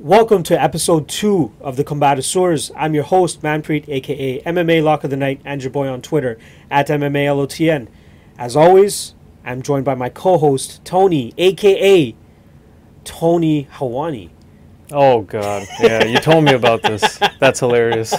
Welcome to episode 2 of the Combatosseurs. I'm your host, Manpreet, aka MMA Lock of the Night, and your boy on Twitter, at MMALOTN. As always, I'm joined by my co-host, Tony, aka Tony Hawani. Oh, God. Yeah, you told me about this. That's hilarious.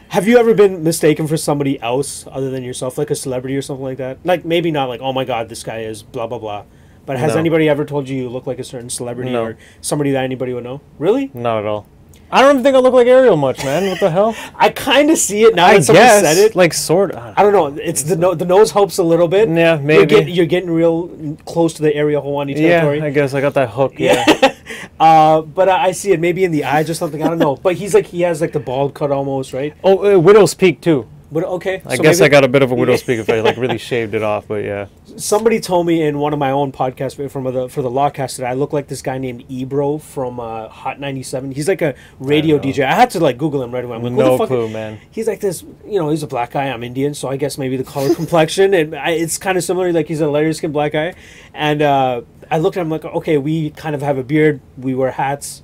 Have you ever been mistaken for somebody else other than yourself, like a celebrity or something like that? Like, maybe not like, oh my God, this guy is blah, blah, blah. But has anybody ever told you look like a certain celebrity or somebody that anybody would know? Really? Not at all. I don't even think I look like Ariel much, man. What the hell? I kind of see it now that somebody said it. Like, sort of. I don't know. It's the nose helps a little bit. Yeah, maybe. You're getting real close to the Ariel Hawani territory. Yeah, I guess I got that hook, yeah. But I see it maybe in the eyes or something. I don't know. But he has like the bald cut almost, right? Oh, widow's peak, too. But okay. I guess I got a bit of a widow's peak if I like really shaved it off, but yeah. Somebody told me in one of my own podcasts for the Lawcast that I look like this guy named Ebro from Hot 97. He's like a radio DJ. I had to like Google him right away. I'm like, no clue, man. He's like this, he's a black guy. I'm Indian, so I guess maybe the color complexion and it's kind of similar. Like he's a lighter skinned black guy, and I looked at him like, okay, we kind of have a beard. We wear hats.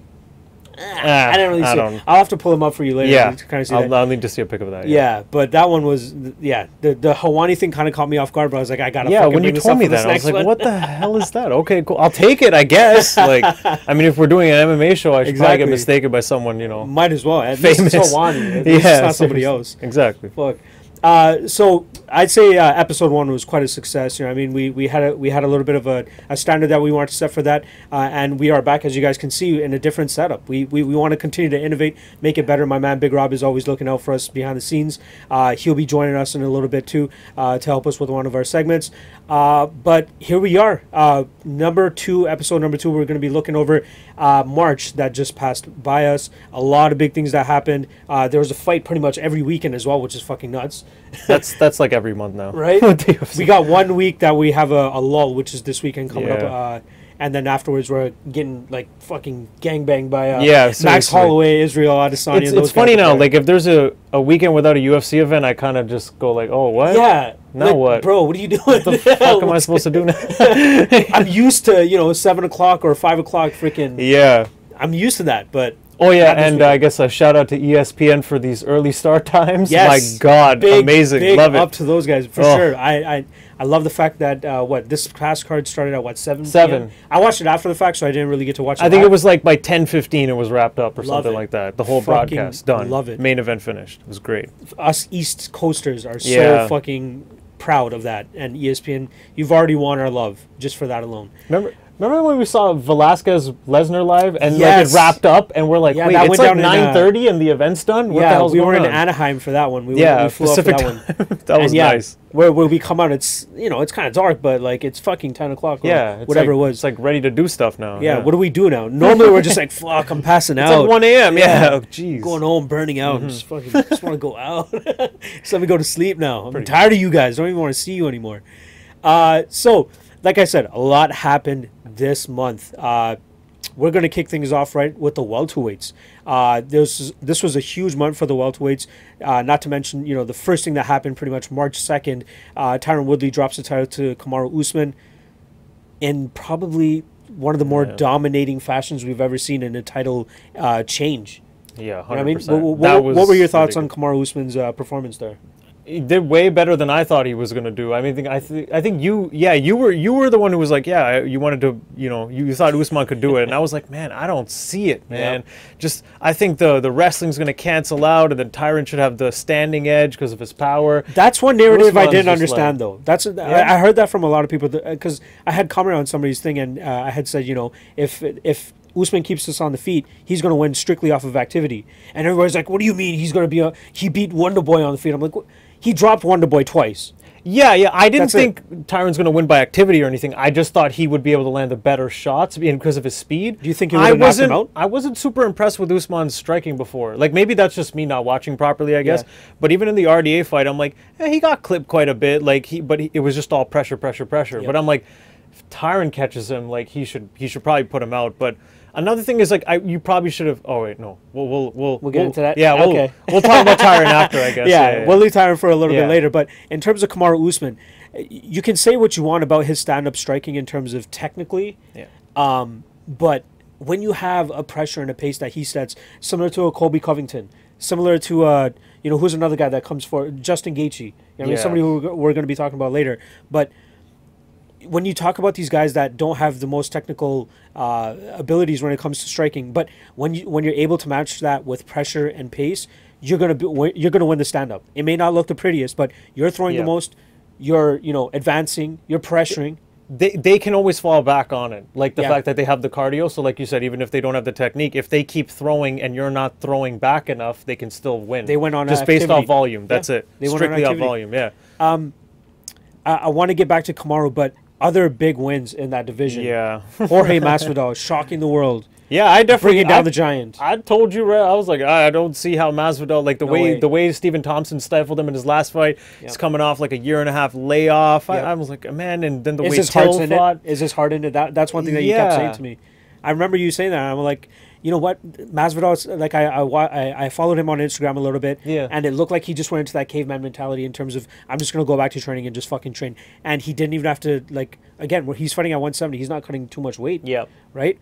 I didn't really see it. I'll have to pull them up for you later. Yeah, to kind of see I'll need to see a pic of that. Yeah, but that one was, the Hawani thing kind of caught me off guard, but I was like, I gotta when you told me that, I was like, what the hell is that? Okay, cool. I'll take it, I guess. Like, I mean, if we're doing an MMA show, I should probably get mistaken by someone, Might as well. At famous. least it's Hawani. At least it's not somebody else. Exactly. Fuck. So I'd say episode 1 was quite a success. I mean, we had a little bit of a standard that we wanted to set for that, and we are back, as you guys can see, in a different setup. We want to continue to innovate, make it better. My man Big Rob is always looking out for us behind the scenes. He'll be joining us in a little bit too to help us with one of our segments. But here we are, episode number 2. We're going to be looking over March that just passed by us. A lot of big things that happened. There was a fight pretty much every weekend as well, which is fucking nuts. That's like every month now, right? We got 1 week that we have a lull, which is this weekend coming up, and then afterwards we're getting like fucking gangbanged by Max Holloway, Israel Adesanya. It's funny now. Like if there's a weekend without a UFC event, I kind of just go like, oh, what? Yeah. Now what, bro? What are you doing? What the fuck am I supposed to do now? I'm used to 7 o'clock or 5 o'clock freaking. Yeah. I'm used to that, but. Oh yeah, and I guess a shout out to ESPN for these early start times. Yes, my God, amazing, big love it. Up to those guys for sure. I love the fact that this past card started at 7 7. I watched it after the fact, so I didn't really get to watch it. I think it was like by 10:15 it was wrapped up or something like that. The whole fucking broadcast done. Love it. Main event finished. It was great. Us East Coasters are so fucking proud of that, and ESPN, you've already won our love just for that alone. Remember when we saw Velasquez Lesnar live and like it wrapped up and we're like, wait, it's like 9:30 and the event's done? What the hell's going on? We were in Anaheim for that one. We flew Pacific up for that one. That was nice. Where we come out, it's it's kind of dark, but like it's fucking 10 o'clock. Or whatever it was. It's like ready to do stuff now. Yeah. What do we do now? Normally we're just like, fuck, I'm passing out. It's like 1 a.m. Yeah. Oh, jeez. Going home, burning out. Just want to go out. Just let me go to sleep now. I'm tired of you guys. Don't even want to see you anymore. So, like I said, a lot happened this month. We're going to kick things off right with the welterweights. This was a huge month for the welterweights. Not to mention, the first thing that happened pretty much March 2nd, Tyron Woodley drops the title to Kamaru Usman in probably one of the more dominating fashions we've ever seen in a title change. Yeah, 100%. I mean, what were your thoughts on Kamaru Usman's performance there? He did way better than I thought he was going to do. I mean, I think you were the one who was like, you wanted to, you thought Usman could do it, and I was like, man, I don't see it, man. Just I think the wrestling's going to cancel out, and then Tyron should have the standing edge because of his power. That's one narrative I didn't understand though. I heard that from a lot of people because I had commented on somebody's thing, and I had said, if Usman keeps us on the feet, he's going to win strictly off of activity. And everybody's like, what do you mean he's going to he beat Wonderboy on the feet? I'm like, what? He dropped Wonderboy twice. Yeah. I didn't think Tyron's going to win by activity or anything. I just thought he would be able to land the better shots because of his speed. Do you think he would have knocked him out? I wasn't super impressed with Usman's striking before. Like, maybe that's just me not watching properly, I guess. Yeah. But even in the RDA fight, I'm like, he got clipped quite a bit. Like, it was just all pressure. Yep. But I'm like, if Tyron catches him, like, he should probably put him out. But another thing is, like, you probably should have. Oh wait, no. We'll get into that. Yeah, we'll talk about Tyron after, I guess. Yeah, we'll leave Tyron for a little bit later. But in terms of Kamaru Usman, you can say what you want about his stand-up striking in terms of technically. Yeah. But when you have a pressure and a pace that he sets, similar to a Colby Covington, similar to who's another guy that comes for Justin Gaethje. You know what I mean, somebody who we're going to be talking about later. But when you talk about these guys that don't have the most technical abilities when it comes to striking, but when you're able to match that with pressure and pace, you're gonna win the stand up. It may not look the prettiest, but you're throwing the most. You're advancing. You're pressuring. They can always fall back on it, like the fact that they have the cardio. So like you said, even if they don't have the technique, if they keep throwing and you're not throwing back enough, they can still win. They win on just activity. based off volume. That's it. They strictly off volume. Yeah. I want to get back to Kamaru, but other big wins in that division. Yeah. Jorge Masvidal shocking the world. Yeah, I definitely bringing down the giant. I told you, right? I was like, I don't see how Masvidal, like the way Stephen Thompson stifled him in his last fight. He's coming off like a 1.5 year layoff. I was like, man, and then the way Till fought. Is his heart in it? That's one thing that you kept saying to me. I remember you saying that. I'm like, you know what, Masvidal, like I followed him on Instagram a little bit, and it looked like he just went into that caveman mentality in terms of, I'm just gonna go back to training and just fucking train, and he didn't even have to, like, again, where he's fighting at 170, he's not cutting too much weight. Right.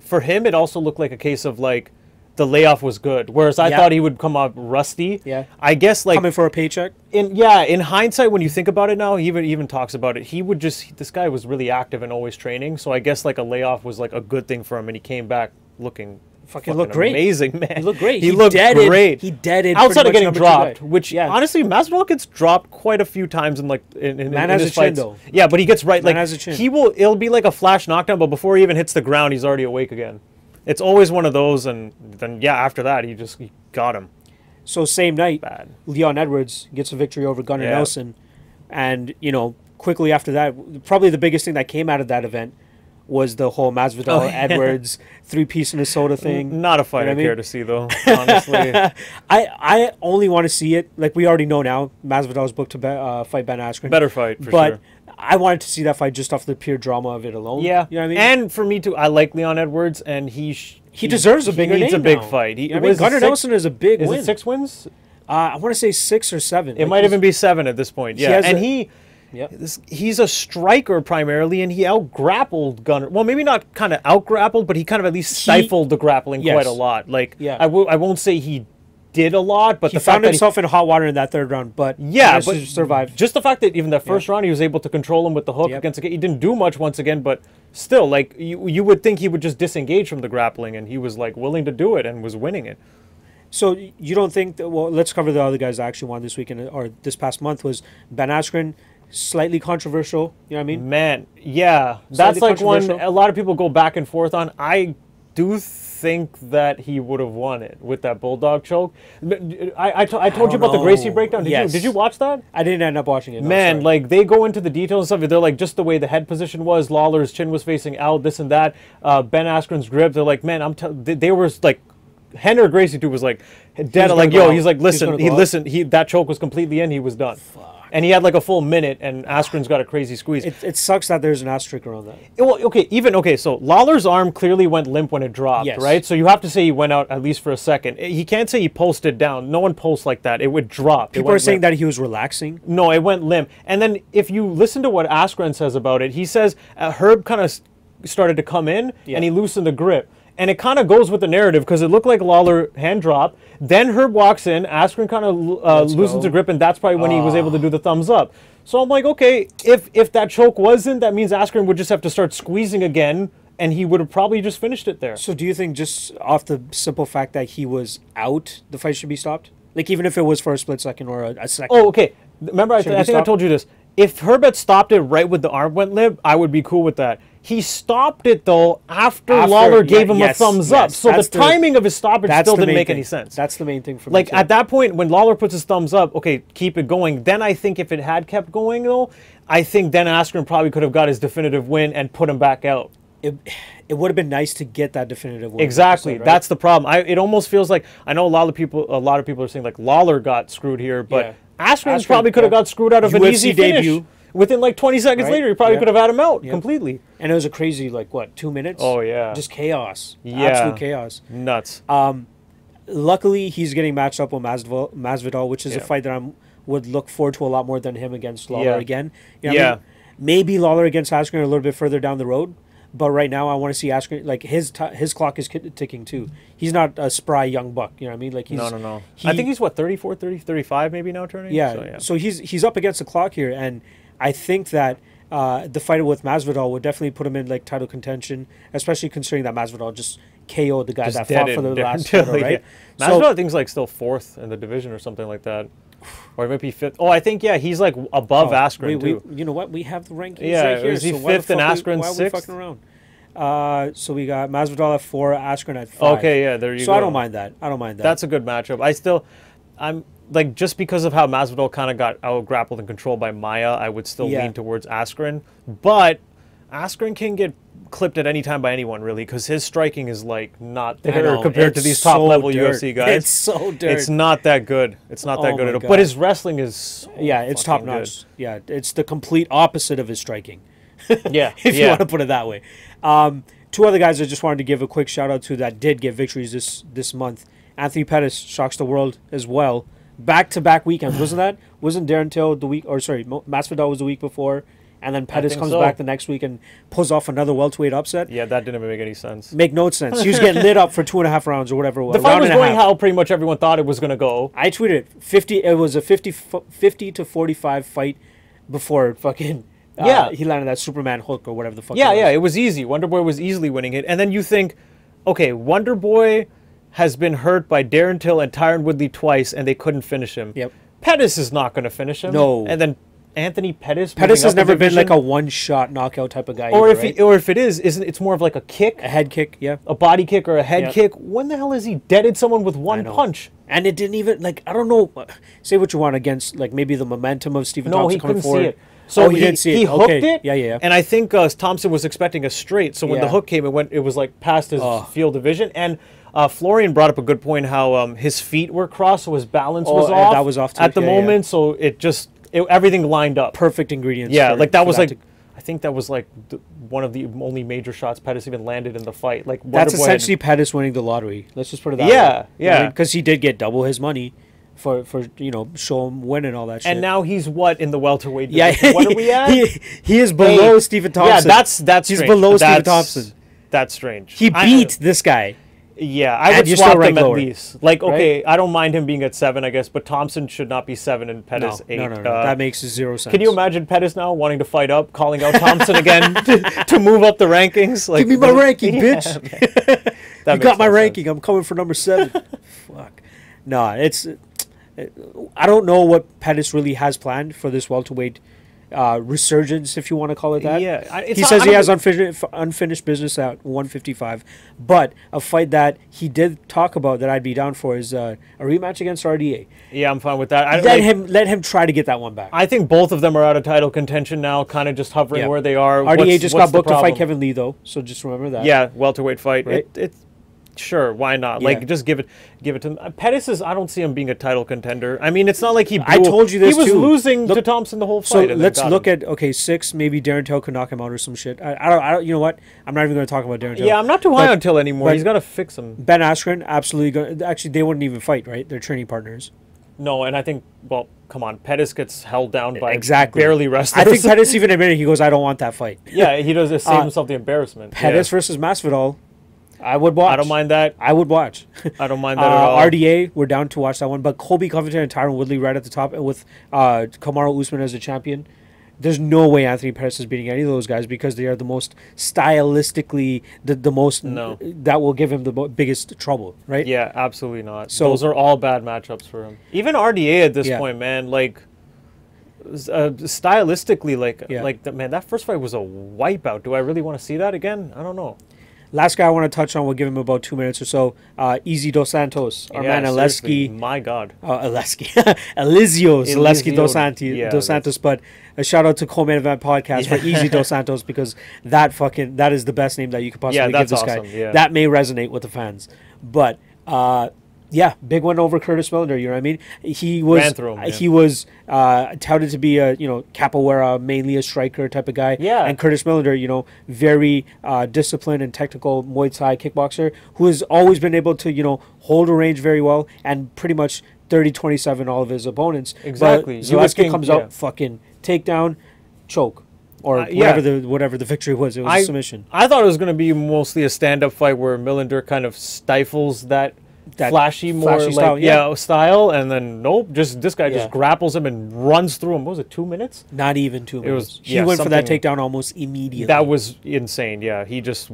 For him, it also looked like a case of like the layoff was good, whereas I thought he would come up rusty. I guess like coming for a paycheck. In hindsight, when you think about it now, he even talks about it. He would this guy was really active and always training, so I guess like a layoff was like a good thing for him, and he came back looking fucking looked great. Amazing, man. He looked great. He looked great. He deaded outside of getting dropped, which honestly, Masvidal gets dropped quite a few times in like in man has his a fights. chin though. Yeah, but he gets right. Man like has a chin. it'll be like a flash knockdown, but before he even hits the ground, he's already awake again. It's always one of those, and then after that, he got him. So same night, Leon Edwards gets a victory over Gunnar Nelson, and quickly after that, probably the biggest thing that came out of that event was the whole Masvidal Edwards 3-piece Minnesota thing. Not a fight I care to see though, honestly. I only want to see it. Like we already know now, Masvidal's booked to fight Ben Askren. Better fight for but sure. I wanted to see that fight just off the pure drama of it alone. Yeah, you know what I mean. And for me too, I like Leon Edwards, and he deserves a bigger name. He needs a big fight. Gunnar Nelson is a big win. Is it 6 wins? I want to say 6 or 7. It might even be 7 at this point. Yeah, he's a striker primarily, and he out-grappled Gunnar. Well, maybe not kind of out-grappled, but he kind of at least stifled the grappling quite a lot. Like, I won't say he did a lot, but he found himself in hot water in that 3rd round. But but survived. Just the fact that even that first round, he was able to control him with the hook against the. He didn't do much once again, but still, like you would think he would just disengage from the grappling, and he was like willing to do it and was winning it. So you don't think that? Well, let's cover the other guys that actually won this weekend or this past month. Was Ben Askren slightly controversial? You know what I mean? Man, yeah, that's like one a lot of people go back and forth on. I do think that he would have won it with that bulldog choke. I told you about the Gracie breakdown. Did you watch that? I didn't end up watching it. Man, like they go into the details and stuff. They're like just the way the head position was. Lawler's chin was facing out. This and that. Ben Askren's grip. They're like, man, they were like. Henry Gracie too was like dead. Like he's like listen. That choke was completely in. He was done. Fuck. And he had like a full minute, and Askren's got a crazy squeeze. It sucks that there's an asterisk around that. Well, okay, so Lawler's arm clearly went limp when it dropped, right? So you have to say he went out at least for a second. He can't say he posted down. No one posts like that. It would drop. People are saying that he was relaxing. No, it went limp. And then if you listen to what Askren says about it, he says Herb kind of started to come in, and he loosened the grip. And it kind of goes with the narrative because it looked like Lawler hand drop. Then Herb walks in, Askren kind of loosens the grip, and that's probably when he was able to do the thumbs up. So I'm like, okay, if that choke wasn't, that means Askren would just have to start squeezing again, and he would have probably just finished it there. So do you think just off the simple fact that he was out, the fight should be stopped? Like even if it was for a split second or a second? Oh, okay. Remember, I think I told you this. If Herb had stopped it right when the arm went limp, I would be cool with that. He stopped it, though, after Lawler gave him a thumbs up. So the timing of his stoppage still didn't make any sense. That's the main thing for me. Like, at that point, when Lawler puts his thumbs up, okay, keep it going. Then I think if it had kept going, though, I think then Askren probably could have got his definitive win and put him back out. It would have been nice to get that definitive win. Exactly. Right? That's the problem. It almost feels like, I know a lot of people are saying, like, Lawler got screwed here, but Askren probably could have got screwed out of an easy debut. Within like 20 seconds later, he probably could have had him out completely. And it was a crazy, like, what, 2 minutes? Oh, yeah. Just chaos. Yeah. Absolute chaos. Nuts. Luckily, he's getting matched up with Masvidal, which is a fight that I would look forward to a lot more than him against Lawler again. You know what I mean? Maybe Lawler against Askren a little bit further down the road. But right now, I want to see Askren. Like his clock is ticking too. He's not a spry young buck. You know what I mean? Like he's no. I think he's what 34, 30, 35 maybe now turning. Yeah. So he's up against the clock here, and I think that the fight with Masvidal would definitely put him in like title contention, especially considering that Masvidal just KO'd the guy that fought for the last title, right? Yeah. Masvidal, I think, is like still 4th in the division or something like that. Or it might be 5th. Oh, I think, he's like above Askren, too. You know what? We have the rankings right here. Is he 5th and Askren 6th? Why are we fucking around? So we got Masvidal at 4, Askren at 5. Okay, yeah, there you go. So I don't mind that. That's a good matchup. I'm like, just because of how Masvidal kind of got out-grappled and controlled by Maia, I would still lean towards Askren. But Askren can get clipped at any time by anyone, really, because his striking is like not there compared to these top-level UFC guys. It's so dirt. It's not that good. It's not that good at all. But his wrestling is it's top-notch. Yeah, it's the complete opposite of his striking. Yeah, if you want to put it that way. 2 other guys I just wanted to give a quick shout-out to that did get victories this month. Anthony Pettis shocks the world as well. Back-to-back weekends, wasn't Darren Till the week, or sorry, Masvidal was the week before, and then Pettis comes back the next week and pulls off another welterweight upset. Yeah, that didn't make any sense. Make no sense. He was getting lit up for 2.5 rounds or whatever. The fight was going how pretty much everyone thought it was going to go. I tweeted 50. It was a 50 to 45 fight before fucking. He landed that Superman hook or whatever the fuck. It was easy. Wonderboy was easily winning it, and then you think, okay, Wonderboy has been hurt by Darren Till and Tyron Woodley twice, and they couldn't finish him. Yep. Pettis is not going to finish him. No. And then Anthony Pettis. Pettis has never been like a one-shot knockout type of guy. Or if it is, isn't it's more of like a kick, a head kick, a body kick or a head kick. When the hell has he deaded someone with one punch? And it didn't even I don't know. Say what you want against like maybe the momentum of Stephen Thompson coming forward. See it. So he didn't see it. He hooked it. Yeah. And I think Thompson was expecting a straight. So when the hook came, it was like past his field of vision. And Florian brought up a good point how his feet were crossed, so his balance was off. That was off too, at the moment. So everything lined up. Perfect ingredients. Yeah, like that was like. I think that was like one of the only major shots Pettis even landed in the fight. Like that's essentially Pettis winning the lottery. Let's just put it that way. Yeah. Because he did get double his money for show him win and all that shit. And now he's in the welterweight division? Yeah. What are we at? he is below Stephen Thompson. Yeah, that's he's strange. below Stephen Thompson. That's strange. He beat this guy. Yeah, I would swap them at least. Like, okay, I don't mind him being at 7, I guess, but Thompson should not be 7 and Pettis 8. No. That makes 0 sense. Can you imagine Pettis now wanting to fight up, calling out Thompson again to move up the rankings? Like, give me my ranking, bitch. You got my ranking. I'm coming for number 7. Fuck. No, I don't know what Pettis really has planned for this welterweight resurgence, if you want to call it that. Yeah, he says he has unfinished business at 155, but a fight that he did talk about that I'd be down for is a rematch against RDA. Yeah, I'm fine with that. Let him try to get that one back. I think both of them are out of title contention now, kind of just hovering where they are. RDA just got booked to fight Kevin Lee, though, so just remember that. Yeah, welterweight fight. Right? Sure, why not? Like, just give it to him. Pettis I don't see him being a title contender. I mean, it's not like I told you this he was losing to Thompson the whole fight. So let's look at 6. Maybe Darren Till could knock him out or some shit. I don't. You know what? I'm not even going to talk about Darren Till. Yeah, I'm not too high on Till anymore. He's got to fix him. Ben Askren, absolutely. Actually, they wouldn't even fight, right? They're training partners. No, and I think, well, come on, Pettis gets held down by barely wrestlers. I think Pettis even admitted, he goes, I don't want that fight. Yeah, he does save himself the embarrassment. Pettis versus Masvidal. I would watch. I don't mind that. I would watch. I don't mind that at all. RDA, we're down to watch that one. But Colby Covington and Tyron Woodley right at the top, and with Kamaru Usman as the champion. There's no way Anthony Pettis is beating any of those guys because they are the most stylistically, the most, that will give him the biggest trouble, right? Yeah, absolutely not. So those are all bad matchups for him. Even RDA at this point, man, like, stylistically, man, that first fight was a wipeout. Do I really want to see that again? I don't know. Last guy I want to touch on, we'll give him about 2 minutes or so. Easy Dos Santos, our man Aleski. My God. Aleski. Aleski Dos Santos. But a shout out to Co-Main Event Podcast for Easy Dos Santos, because that is the best name that you could possibly give this guy. Yeah. That may resonate with the fans. But big win over Curtis Millender. You know what I mean? He was touted to be a capoeira, mainly a striker type of guy. Yeah. And Curtis Millender, very disciplined and technical Muay Thai kickboxer who has always been able to hold a range very well and pretty much 30-27 all of his opponents. Exactly. But Zaleski comes out, fucking takedown, choke. or yeah. whatever the victory was. It was a submission. I thought it was going to be mostly a stand-up fight where Millender kind of stifles that flashy style, style, and then nope, just this guy just grapples him and runs through him. What was it, 2 minutes? Not even 2 minutes. He went for that takedown almost immediately. That was insane. Yeah, he just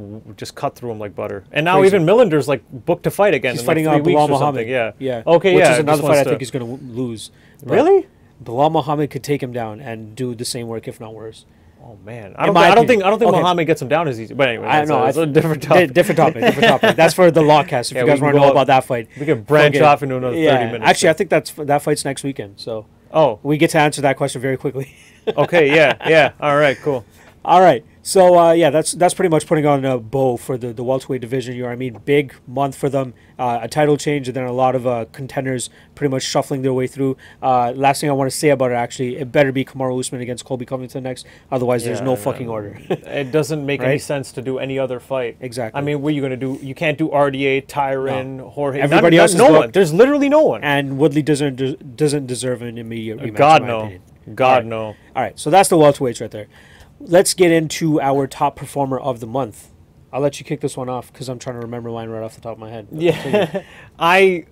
cut through him like butter. And now even Millender's like booked to fight again. He's fighting like 3 Bilal weeks or Muhammad. Something. Yeah, yeah. Okay, which yeah. is another fight I think he's going to lose. Really? Bilal Muhammad could take him down and do the same work, if not worse. Oh man, I don't think Muhammad gets him down as easy. But anyway, that's a different topic. Different topic. That's for the Lawcast. If you guys want to know about that fight, we can branch off into another 30 minutes. Actually, I think that fight's next weekend. So we get to answer that question very quickly. Okay. Yeah. All right. Cool. All right. So that's pretty much putting on a bow for the welterweight division. You know what I mean? Big month for them. A title change, and then a lot of contenders pretty much shuffling their way through. Last thing I want to say about it, actually, it better be Kamaru Usman against Colby Covington next. Otherwise, there's no fucking order. It doesn't make any sense to do any other fight. Exactly. I mean, what are you going to do? You can't do RDA, Tyron, Jorge. Everybody else is no one. There's literally no one. And Woodley doesn't deserve an immediate rematch. God no. God no. All right. So that's the welterweights right there. Let's get into our top performer of the month. I'll let you kick this one off because I'm trying to remember mine right off the top of my head. Yeah, I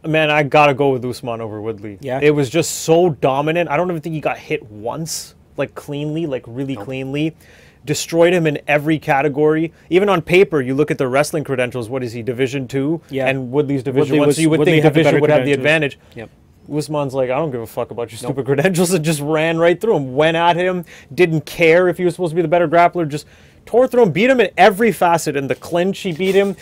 gotta go with Usman over Woodley. Yeah, it was just so dominant. I don't even think he got hit once, like cleanly, like really cleanly. Destroyed him in every category. Even on paper, you look at the wrestling credentials. What is he, Division 2? Yeah, and Woodley's Division 1. So you would think Division would have the advantage. Yep. Usman's like, I don't give a fuck about your stupid credentials, and just ran right through him, went at him, didn't care if he was supposed to be the better grappler, just tore through him, beat him in every facet. In the clinch, he beat him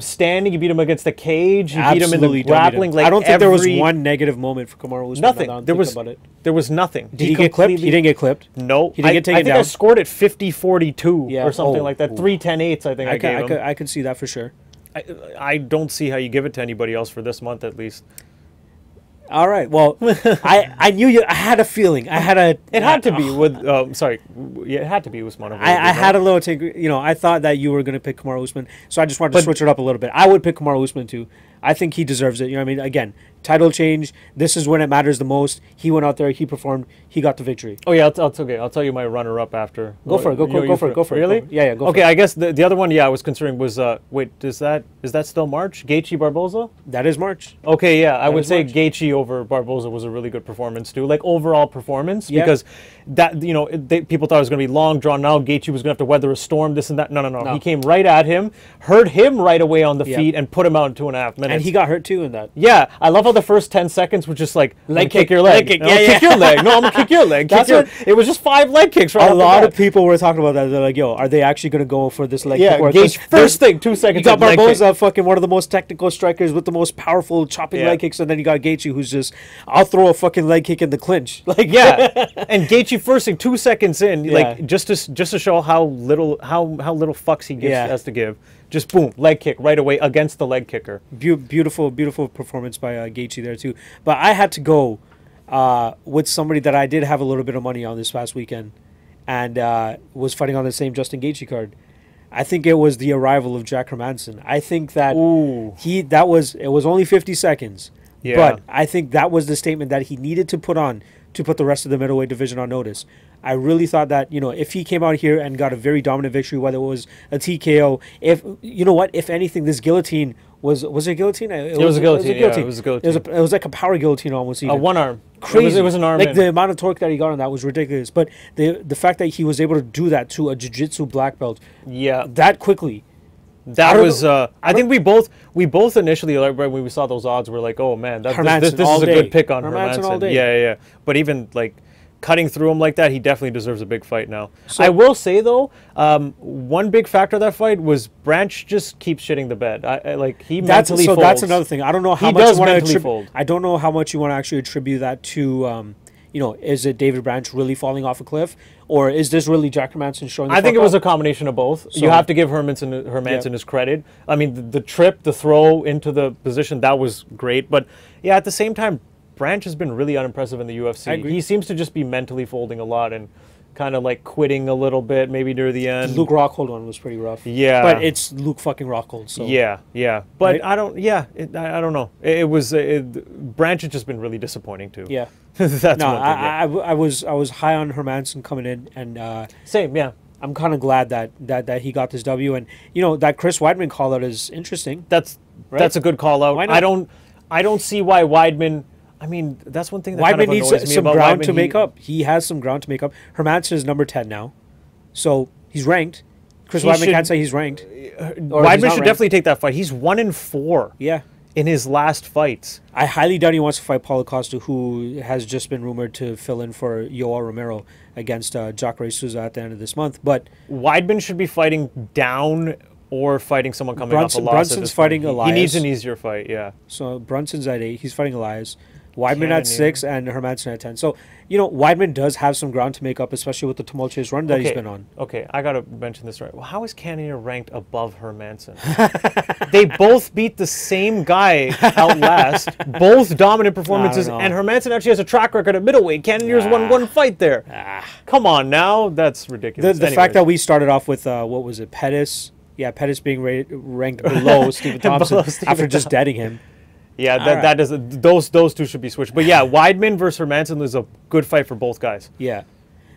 standing, he beat him against the cage, he beat him in the grappling. Like, I don't think there was one negative moment for Kamaru Usman. Nothing. There was nothing. Did he get clipped? He didn't get clipped. No. He didn't get taken down. I think I scored it 50-42 or something like that. 3-10-8s, I think I gave him. I could see that for sure. I don't see how you give it to anybody else for this month, at least. All right. Well, I knew you. I had a feeling. I had a. It had to be with. It had to be Usman. I had a little take. You know, I thought that you were going to pick Kamaru Usman, so I just wanted to switch it up a little bit. I would pick Kamaru Usman too. I think he deserves it. You know what I mean? Again, title change. This is when it matters the most. He went out there. He performed. He got the victory. Oh yeah, I'll tell you my runner-up after. Go for it. Go for it. Really? Yeah. Go for it. Okay, I guess the other one. Yeah, I was considering was wait. Is that still March? Gaethje Barboza? That is March. Okay, yeah, I would say Gaethje over Barboza was a really good performance too. Like overall performance, because that people thought it was going to be long drawn. Now Gaethje was going to have to weather a storm. This and that. No. He came right at him, hurt him right away on the feet, and put him out in 2.5 minutes. And he got hurt too in that. Yeah, I love how the first 10 seconds was just like leg kick your leg. Kick your leg. No, I'm gonna kick your leg. It was just 5 leg kicks. Right. A lot of people were talking about that. They're like, "Yo, are they actually gonna go for this leg kick?" Gaethje, first thing, 2 seconds. You got Barboza, fucking one of the most technical strikers with the most powerful chopping leg kicks, and then you got Gaethje, who's just, I'll throw a fucking leg kick in the clinch. Like, and Gaethje first thing, 2 seconds in, like just to show how little fucks he has to give. Just boom, leg kick right away against the leg kicker. Beautiful performance by Gaethje there too. But I had to go with somebody that I did have a little bit of money on this past weekend, and was fighting on the same Justin Gaethje card. I think it was the arrival of Jack Hermanson. I think that it was only 50 seconds. Yeah. But I think that was the statement that he needed to put on to put the rest of the middleweight division on notice. I really thought that, if he came out here and got a very dominant victory, whether it was a TKO, if anything, this guillotine was it a guillotine? It was a guillotine. It was a guillotine. It was like a power guillotine almost. Even. One arm. Crazy. It was an arm. Like the amount of torque that he got on that was ridiculous. But the fact that he was able to do that to a jiu-jitsu black belt, that quickly. That was. I think we both initially, like, when we saw those odds, were like, "Oh man, this is a good pick on Hermanson." All day. Yeah. But even like cutting through him like that, he definitely deserves a big fight now. So, I will say though, one big factor of that fight was Branch just keeps shitting the bed. He mentally folds. So that's another thing. I don't know how much you want to fold. I don't know how much you want to actually attribute that to. Is it David Branch really falling off a cliff, or is this really Jack Hermanson showing? I think it was a combination of both. So, you have to give Hermanson his credit. I mean, the trip, the throw into the position, that was great. But yeah, at the same time, Branch has been really unimpressive in the UFC. He seems to just be mentally folding a lot, and kind of like quitting a little bit, maybe near the end. Luke Rockhold one was pretty rough. Yeah, but it's Luke fucking Rockhold. So yeah. But right? I don't. Yeah, I don't know. Branch has just been really disappointing too. Yeah, that's no, one thing. I was high on Hermanson coming in, and Same. Yeah, I'm kind of glad that he got this W, and that Chris Weidman call out is interesting. that's a good call out. Why not? I don't see why Weidman. I mean, that's one thing that kind Weidman of needs annoys me some about ground Weidman. to make up. He has some ground to make up. Hermanson is number 10 now, so he's ranked. Chris Weidman can't say he's ranked. Weidman should definitely take that fight. He's 1-4. Yeah. In his last fights. I highly doubt he wants to fight Paulo Costa, who has just been rumored to fill in for Yoel Romero against Jacare Souza at the end of this month. But Weidman should be fighting down or fighting someone coming off a loss. Brunson's fighting Elias. He needs an easier fight, yeah. So Brunson's at 8. He's fighting Elias. Weidman at 6 and Hermanson at 10. So, Weidman does have some ground to make up, especially with the tumultuous run that he's been on. Okay, I got to mention this right. Well, how is Cannonier ranked above Hermanson? They both beat the same guy out last, both dominant performances, and Hermanson actually has a track record at middleweight. Cannonier's won one fight there. Come on now, that's ridiculous. The fact that we started off with, what was it, Pettis? Yeah, Pettis being ranked below Stephen Thompson after just deading him. Yeah, that does those two should be switched. But yeah, Weidman versus Hermanson is a good fight for both guys. Yeah.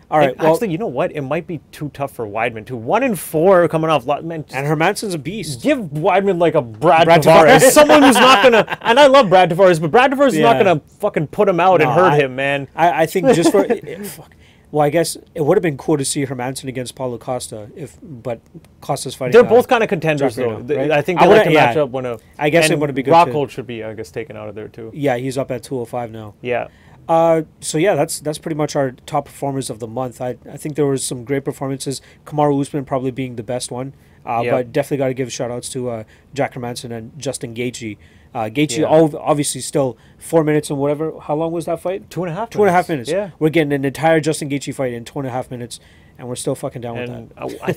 All right. Well, actually, you know what? It might be too tough for Weidman too. 1-4 coming off. Man, and Hermanson's a beast. Give Weidman like a Brad Tavares, someone who's not gonna. And I love Brad Tavares, but Brad Tavares is not gonna fucking put him out and hurt him, man. I think just for fuck. Well, I guess it would have been cool to see Hermanson against Paulo Costa, but Costa's fighting. They're both kind of contenders, though. Right? I think they like to match up when I guess it would be good. Rockhold should be, I guess, taken out of there too. Yeah, he's up at 205 now. Yeah. So yeah, that's pretty much our top performers of the month. I think there was some great performances. Kamaru Usman probably being the best one, but definitely got to give shout outs to Jack Hermanson and Justin Gaethje. Obviously still 4 minutes and whatever. How long was that fight? 2.5 minutes. 2.5 minutes. Yeah. We're getting an entire Justin Gaethje fight in 2.5 minutes, and we're still fucking down with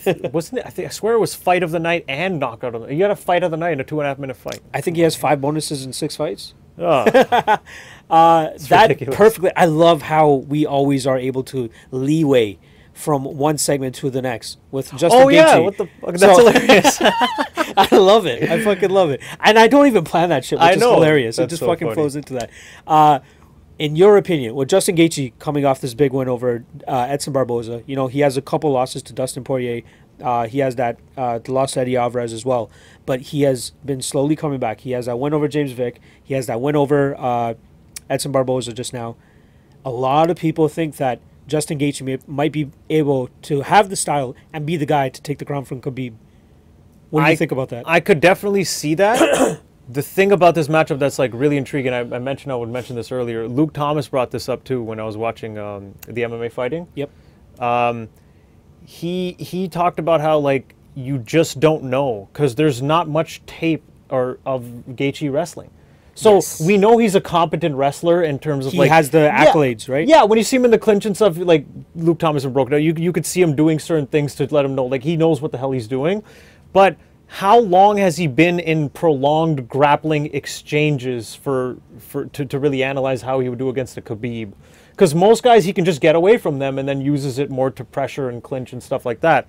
that. Wasn't it? I swear it was fight of the night and knockout of the night. You got a fight of the night in a 2.5 minute fight. I think he has 5 bonuses in 6 fights. Oh. That ridiculous. Perfectly. I love how we always are able to leeway from one segment to the next with Justin Gaethje. Oh yeah, what the fuck? That's hilarious. I love it. I fucking love it. And I don't even plan that shit, which is hilarious. It just so fucking flows into that. In your opinion, with Justin Gaethje coming off this big win over Edson Barboza, he has a couple losses to Dustin Poirier. He has that loss to Eddie Alvarez as well. But he has been slowly coming back. He has that win over James Vick. He has that win over Edson Barboza just now. A lot of people think that Justin Gaethje might be able to have the style and be the guy to take the crown from Khabib. What do you think about that? I could definitely see that. The thing about this matchup that's like really intriguing, I would mention this earlier. Luke Thomas brought this up too when I was watching the MMA fighting. Yep. He talked about how like you just don't know because there's not much tape of Gaethje wrestling. So we know he's a competent wrestler in terms of he has the accolades, right? Yeah, when you see him in the clinch and stuff, like Luke Thomas and broken out, you could see him doing certain things to let him know like he knows what the hell he's doing. But how long has he been in prolonged grappling exchanges to really analyze how he would do against a Khabib? Because most guys he can just get away from them and then uses it more to pressure and clinch and stuff like that.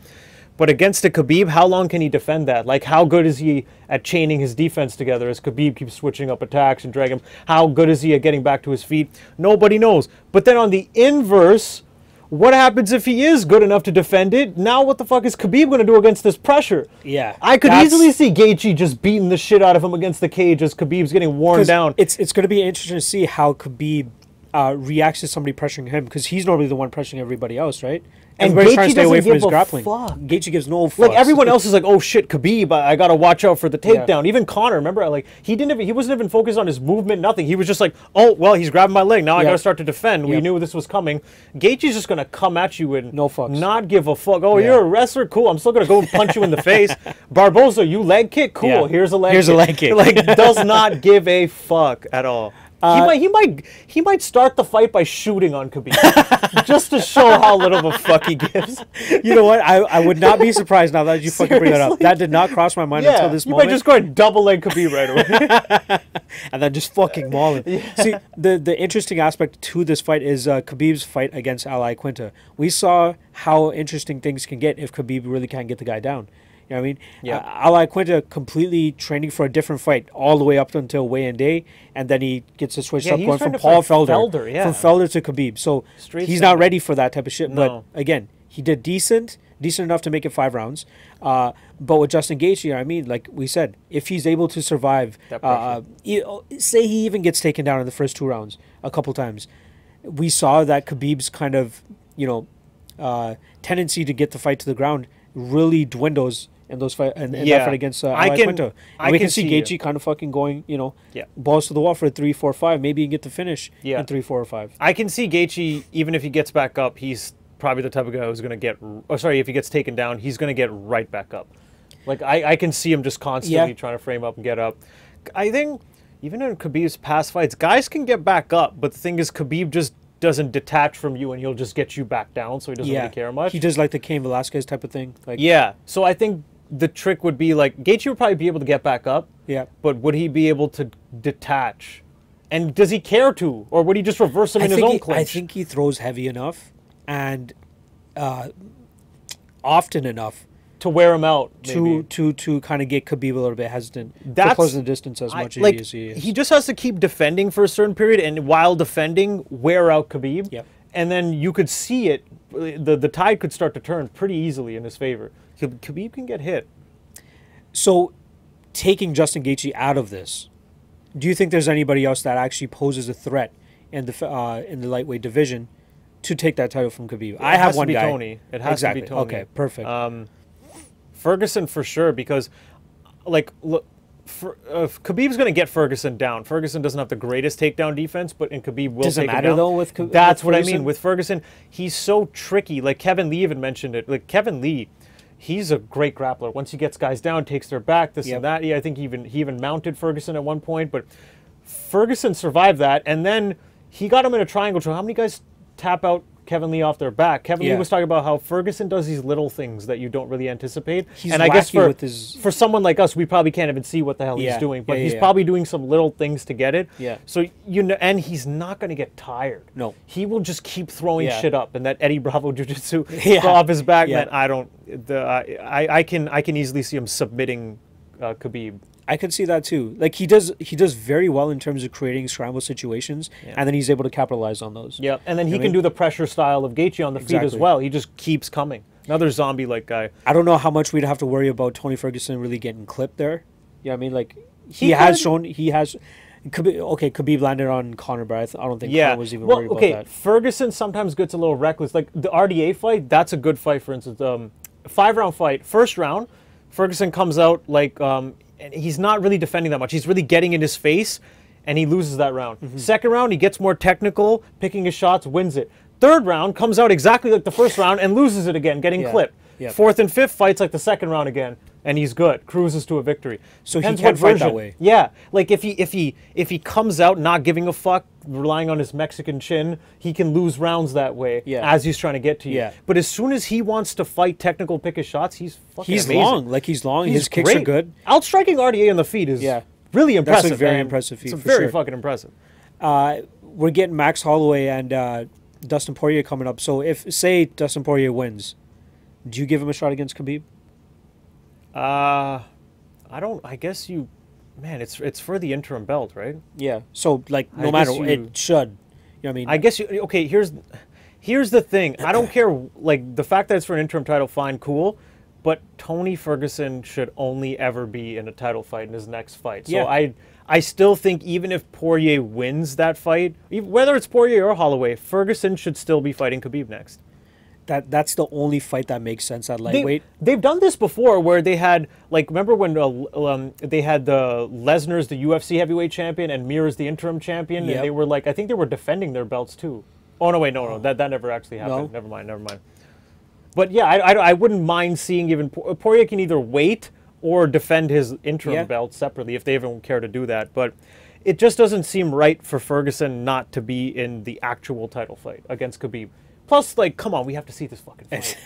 But against a Khabib, how long can he defend that? Like, how good is he at chaining his defense together as Khabib keeps switching up attacks and dragging him? How good is he at getting back to his feet? Nobody knows. But then on the inverse, what happens if he is good enough to defend it? Now what the fuck is Khabib going to do against this pressure? Yeah. I could easily see Gaethje just beating the shit out of him against the cage as Khabib's getting worn down. It's going to be interesting to see how Khabib reacts to somebody pressuring him, because he's normally the one pressuring everybody else, right? And everybody's trying to stay away from his fuck. grappling. Gaethje gives no fucks. Like everyone else is like, oh shit, Khabib, I gotta watch out for the takedown. Even Conor, remember, like he wasn't even focused on his movement, nothing. He was just like, oh well, he's grabbing my leg, now I gotta start to defend. We knew this was coming. Gaethje's just gonna come at you and no fucks, not give a fuck. Oh, you're a wrestler, cool. I'm still gonna go and punch you in the face. Barboza, you leg kick, cool. Here's a leg. Here's a leg kick. Like does not give a fuck at all. He might start the fight by shooting on Khabib, just to show how little of a fuck he gives. You know what? I would not be surprised now that you fucking bring that up. That did not cross my mind until this moment. You might just go and double leg Khabib right away, and then just fucking maul him. Yeah. See, the interesting aspect to this fight is Khabib's fight against Ali Quinta. We saw how interesting things can get if Khabib really can't get the guy down. You know what I mean? Yeah. Ali Quinta completely training for a different fight all the way up until weigh-in day, and then he gets a switch up going from Paul Felder, from Felder to Khabib. So he's not ready for that type of shit. No. But again, he did decent enough to make it 5 rounds. But with Justin Gaethje, you know what I mean, like we said, if he's able to survive, say he even gets taken down in the first 2 rounds a couple times, we saw that Khabib's kind of, tendency to get the fight to the ground really dwindles in those fight and that fight against Ali Quinta. We can see Gaethje kind of fucking going, balls to the wall for a 3, 4, 5. Maybe he can get the finish in 3, 4, or 5. I can see Gaethje, even if he gets back up, he's probably the type of guy who's going to get. Oh, sorry, if he gets taken down, he's going to get right back up. Like I can see him just constantly trying to frame up and get up. I think even in Khabib's past fights, guys can get back up, but the thing is, Khabib just doesn't detach from you and he'll just get you back down, so he doesn't really care much. He does like the Cain Velasquez type of thing. Like, so I think the trick would be like Gaethje would probably be able to get back up. But would he be able to detach? And does he care to, or would he just reverse him in his own clinch? I think he throws heavy enough and often enough to wear him out, to kind of get Khabib a little bit hesitant. That's closing the distance as much as he is. He just has to keep defending for a certain period, and while defending, wear out Khabib. And then you could see it. The tide could start to turn pretty easily in his favor. Khabib can get hit. So, taking Justin Gaethje out of this, do you think there's anybody else that actually poses a threat in the lightweight division to take that title from Khabib? I have one guy. Tony. It has to be Tony. Okay, perfect. Ferguson for sure, because, like, look, Khabib's going to get Ferguson down. Ferguson doesn't have the greatest takedown defense, but Khabib will take him down. Does it matter, though, with That's what I mean. With Ferguson, he's so tricky. Like, Kevin Lee even mentioned it. Like, Kevin Lee, he's a great grappler. Once he gets guys down, takes their back, this and that. Yeah, I think he even mounted Ferguson at one point, but Ferguson survived that, and then he got him in a triangle choke. How many guys tap out Kevin Lee off their back? Kevin Lee was talking about how Ferguson does these little things that you don't really anticipate. And I guess for someone like us, we probably can't even see what the hell he's doing, but he's probably doing some little things to get it. So and he's not going to get tired. No, he will just keep throwing shit up, and that Eddie Bravo jiu-jitsu off his back. Man, I can easily see him submitting Khabib. I can see that too. Like he does very well in terms of creating scramble situations, and then he's able to capitalize on those. Yeah, and then he can do the pressure style of Gaethje on the feet as well. He just keeps coming. Another zombie-like guy. I don't know how much we'd have to worry about Tony Ferguson really getting clipped there. Yeah, I mean, like he has shown he has. Khabib landed on Conor, but I don't think Conor was even worried about that. Ferguson sometimes gets a little reckless. Like the RDA fight, that's a good fight. For instance, 5-round fight, first round, Ferguson comes out like. And he's not really defending that much. He's really getting in his face, and he loses that round. Second round, he gets more technical, picking his shots, wins it. Third round, comes out exactly like the first round and loses it again, getting clipped. Fourth and fifth, fights like the second round again, and he's good. Cruises to a victory. So he can fight that way. Yeah, like if he comes out not giving a fuck, relying on his Mexican chin, he can lose rounds that way as he's trying to get to you. But as soon as he wants to fight technical, pick his shots, he's fucking amazing. He's long. His kicks are good. Outstriking RDA on the feet is really impressive. That's a very impressive feat. It's very fucking impressive. We're getting Max Holloway and Dustin Poirier coming up. So say Dustin Poirier wins, do you give him a shot against Khabib? I don't. I guess you. Man, it's for the interim belt, right? Yeah. So like, no matter it should. You know what I mean? I guess you. Okay. Here's the thing. I don't care. Like the fact that it's for an interim title, fine, cool. But Tony Ferguson should only ever be in a title fight in his next fight. So I still think even if Poirier wins that fight, whether it's Poirier or Holloway, Ferguson should still be fighting Khabib next. That's the only fight that makes sense at lightweight. They've done this before where they had, like, remember when they had the Lesnar's the UFC heavyweight champion and Mir's the interim champion, and they were like, I think they were defending their belts too. Oh no, wait, no, that never actually happened. No? Never mind. But yeah, I wouldn't mind seeing even Poirier can either wait or defend his interim belt separately if they even care to do that. But it just doesn't seem right for Ferguson not to be in the actual title fight against Khabib. Plus, like, come on, we have to see this fucking fight.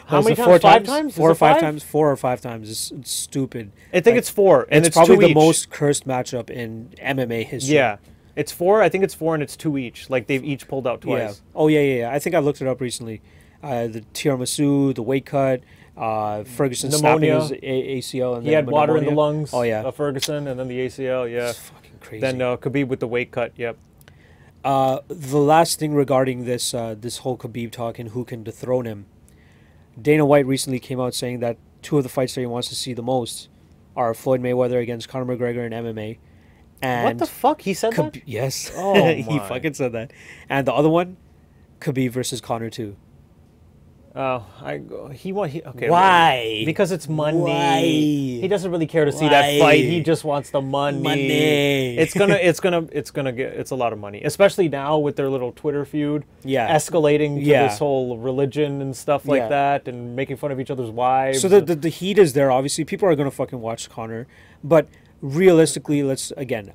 How many times? 5 times? 4 or 5 times? 4 or 5 times. It's stupid. I think it's 4, and it's probably 2 the each. most cursed matchup in MMA history. Yeah. It's 4. I think it's 4, and it's 2 each. Like, they've each pulled out twice. Yeah. Oh, yeah. I think I looked it up recently. The tiramisu, the weight cut, Ferguson Pneumonia. snapping his ACL. And He had water in the lungs. Oh, yeah. Ferguson, and then the ACL, yeah. It's fucking crazy. Then Khabib with the weight cut, yep. The last thing regarding this this whole Khabib talk and who can dethrone him, Dana White recently came out saying that 2 of the fights that he wants to see the most are Floyd Mayweather against Conor McGregor in MMA. And What the fuck? He said that? Yes. Oh, he my. fucking said that. And the other one, Khabib versus Conor too. Oh, okay. Why? Because it's money. Why? He doesn't really care to see that fight. He just wants the money. Money. It's a lot of money, especially now with their little Twitter feud. Yeah. Escalating to Yeah. this whole religion and stuff like Yeah. that, and making fun of each other's wives. So the heat is there. Obviously, people are gonna fucking watch Conor, but realistically,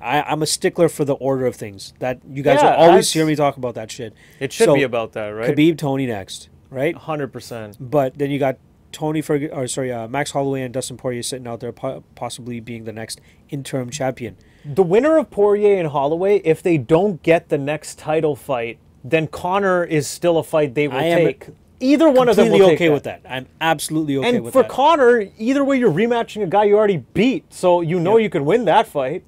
I'm a stickler for the order of things. That you guys will always hear me talk about that shit. It should be about that, right? Khabib, Tony next, right? 100%. But then you got Max Holloway and Dustin Poirier sitting out there, possibly being the next interim champion. The winner of Poirier and Holloway, if they don't get the next title fight, then Conor is still a fight they will take. Either one of them will take okay with that. I'm absolutely okay and with for that. Conor, either way, you're rematching a guy you already beat, so you know you can win that fight.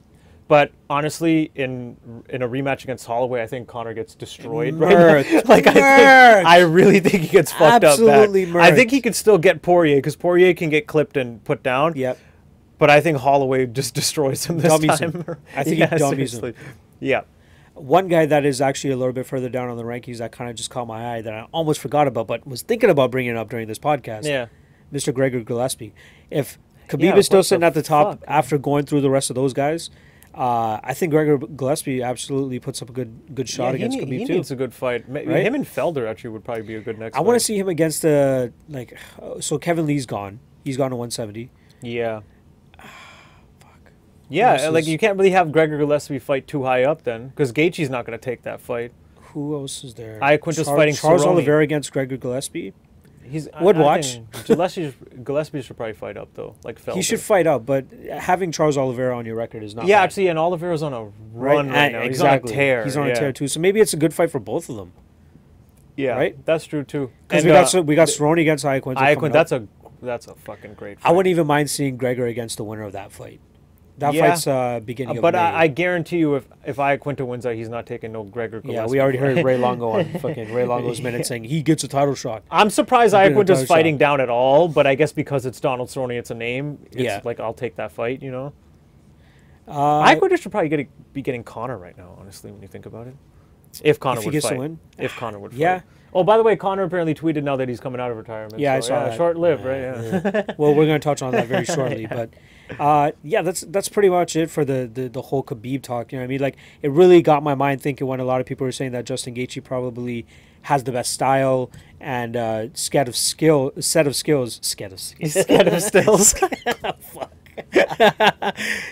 But honestly, in a rematch against Holloway, I think Conor gets destroyed. Right? Like I really think he gets fucked Absolutely up. I think he can still get Poirier because Poirier can get clipped and put down. Yep. But I think Holloway just destroys him this time. I think he dummies him. Yeah. One guy that is actually a little bit further down on the rankings that kind of just caught my eye that I almost forgot about, but was thinking about bringing up during this podcast. Yeah. Mr. Gregor Gillespie. If Khabib is still sitting at the top after going through the rest of those guys, I think Gregor Gillespie absolutely puts up a good shot against Khabib he too. needs a good fight. Right? Him and Felder actually would probably be a good next I fight. want to see him against so Kevin Lee's gone. He's gone to 170. Yeah. Yeah, like you can't really have Gregor Gillespie fight too high up then, because Gaethje's not going to take that fight. Who else is there? Iaquinta's fighting Charles Cerrone. Oliveira against Gregor Gillespie. Would watch. Gillespie should probably fight up though, like Felder. He should fight up, but having Charles Oliveira on your record is not. Yeah, bad. actually, and Oliveira's on a run right now. Exactly. He's on a tear. He's on a tear too. So maybe it's a good fight for both of them. Yeah, right. That's true too. Because we got Cerrone against Iaquinta. Iaquinta, that's a fucking great fight. I wouldn't even mind seeing Gregor against the winner of that fight. That fight's beginning of May. But I guarantee you, if Iaquinta wins that, he's not taking no Gregor Gillespie. Yeah, we already heard Ray Longo on fucking Ray Longo's minute saying he gets a title shot. I'm surprised Iaquinta's fighting down at all, but I guess because it's Donald Cerrone, it's a name. It's like, I'll take that fight, you know? Iaquinta should probably be getting Conor right now, honestly, when you think about it. If Conor would fight. If Conor would fight. Yeah. Oh, by the way, Conor apparently tweeted now that he's coming out of retirement. Yeah, so, I saw that. Short-lived, right? Yeah. Well, we're going to touch on that very shortly, but that's pretty much it for the whole Khabib talk. You know what I mean? Like, it really got my mind thinking when a lot of people were saying that Justin Gaethje probably has the best style and set of skills. Fuck.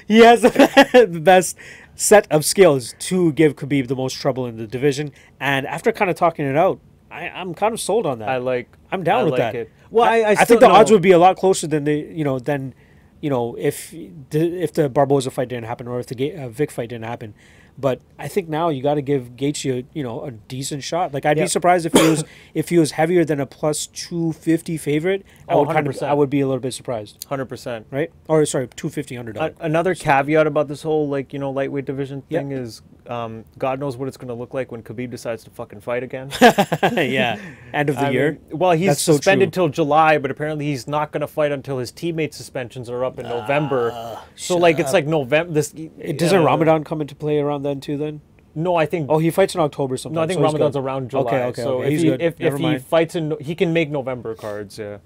He has the best set of skills to give Khabib the most trouble in the division. And after kind of talking it out, I'm kind of sold on that. I'm down with that. Well, I think the odds would be a lot closer than if the Barboza fight didn't happen or if the Vic fight didn't happen. But I think now you got to give Gaethje a decent shot. Like, I'd be surprised if he was heavier than a plus 250 favorite. I would be a little bit surprised. 100%. Right? Or sorry, 250 underdog. Another caveat about this whole lightweight division thing is God knows what it's going to look like when Khabib decides to fucking fight again. Yeah. End of the year. Well, he's suspended till July, but apparently he's not going to fight until his teammate suspensions are up in November. So it's like November. Doesn't Ramadan come into play around then too then? No, I think. Oh, he fights in October sometime. No, I think Ramadan's around July. Okay. So if he fights he can make November cards. Yeah.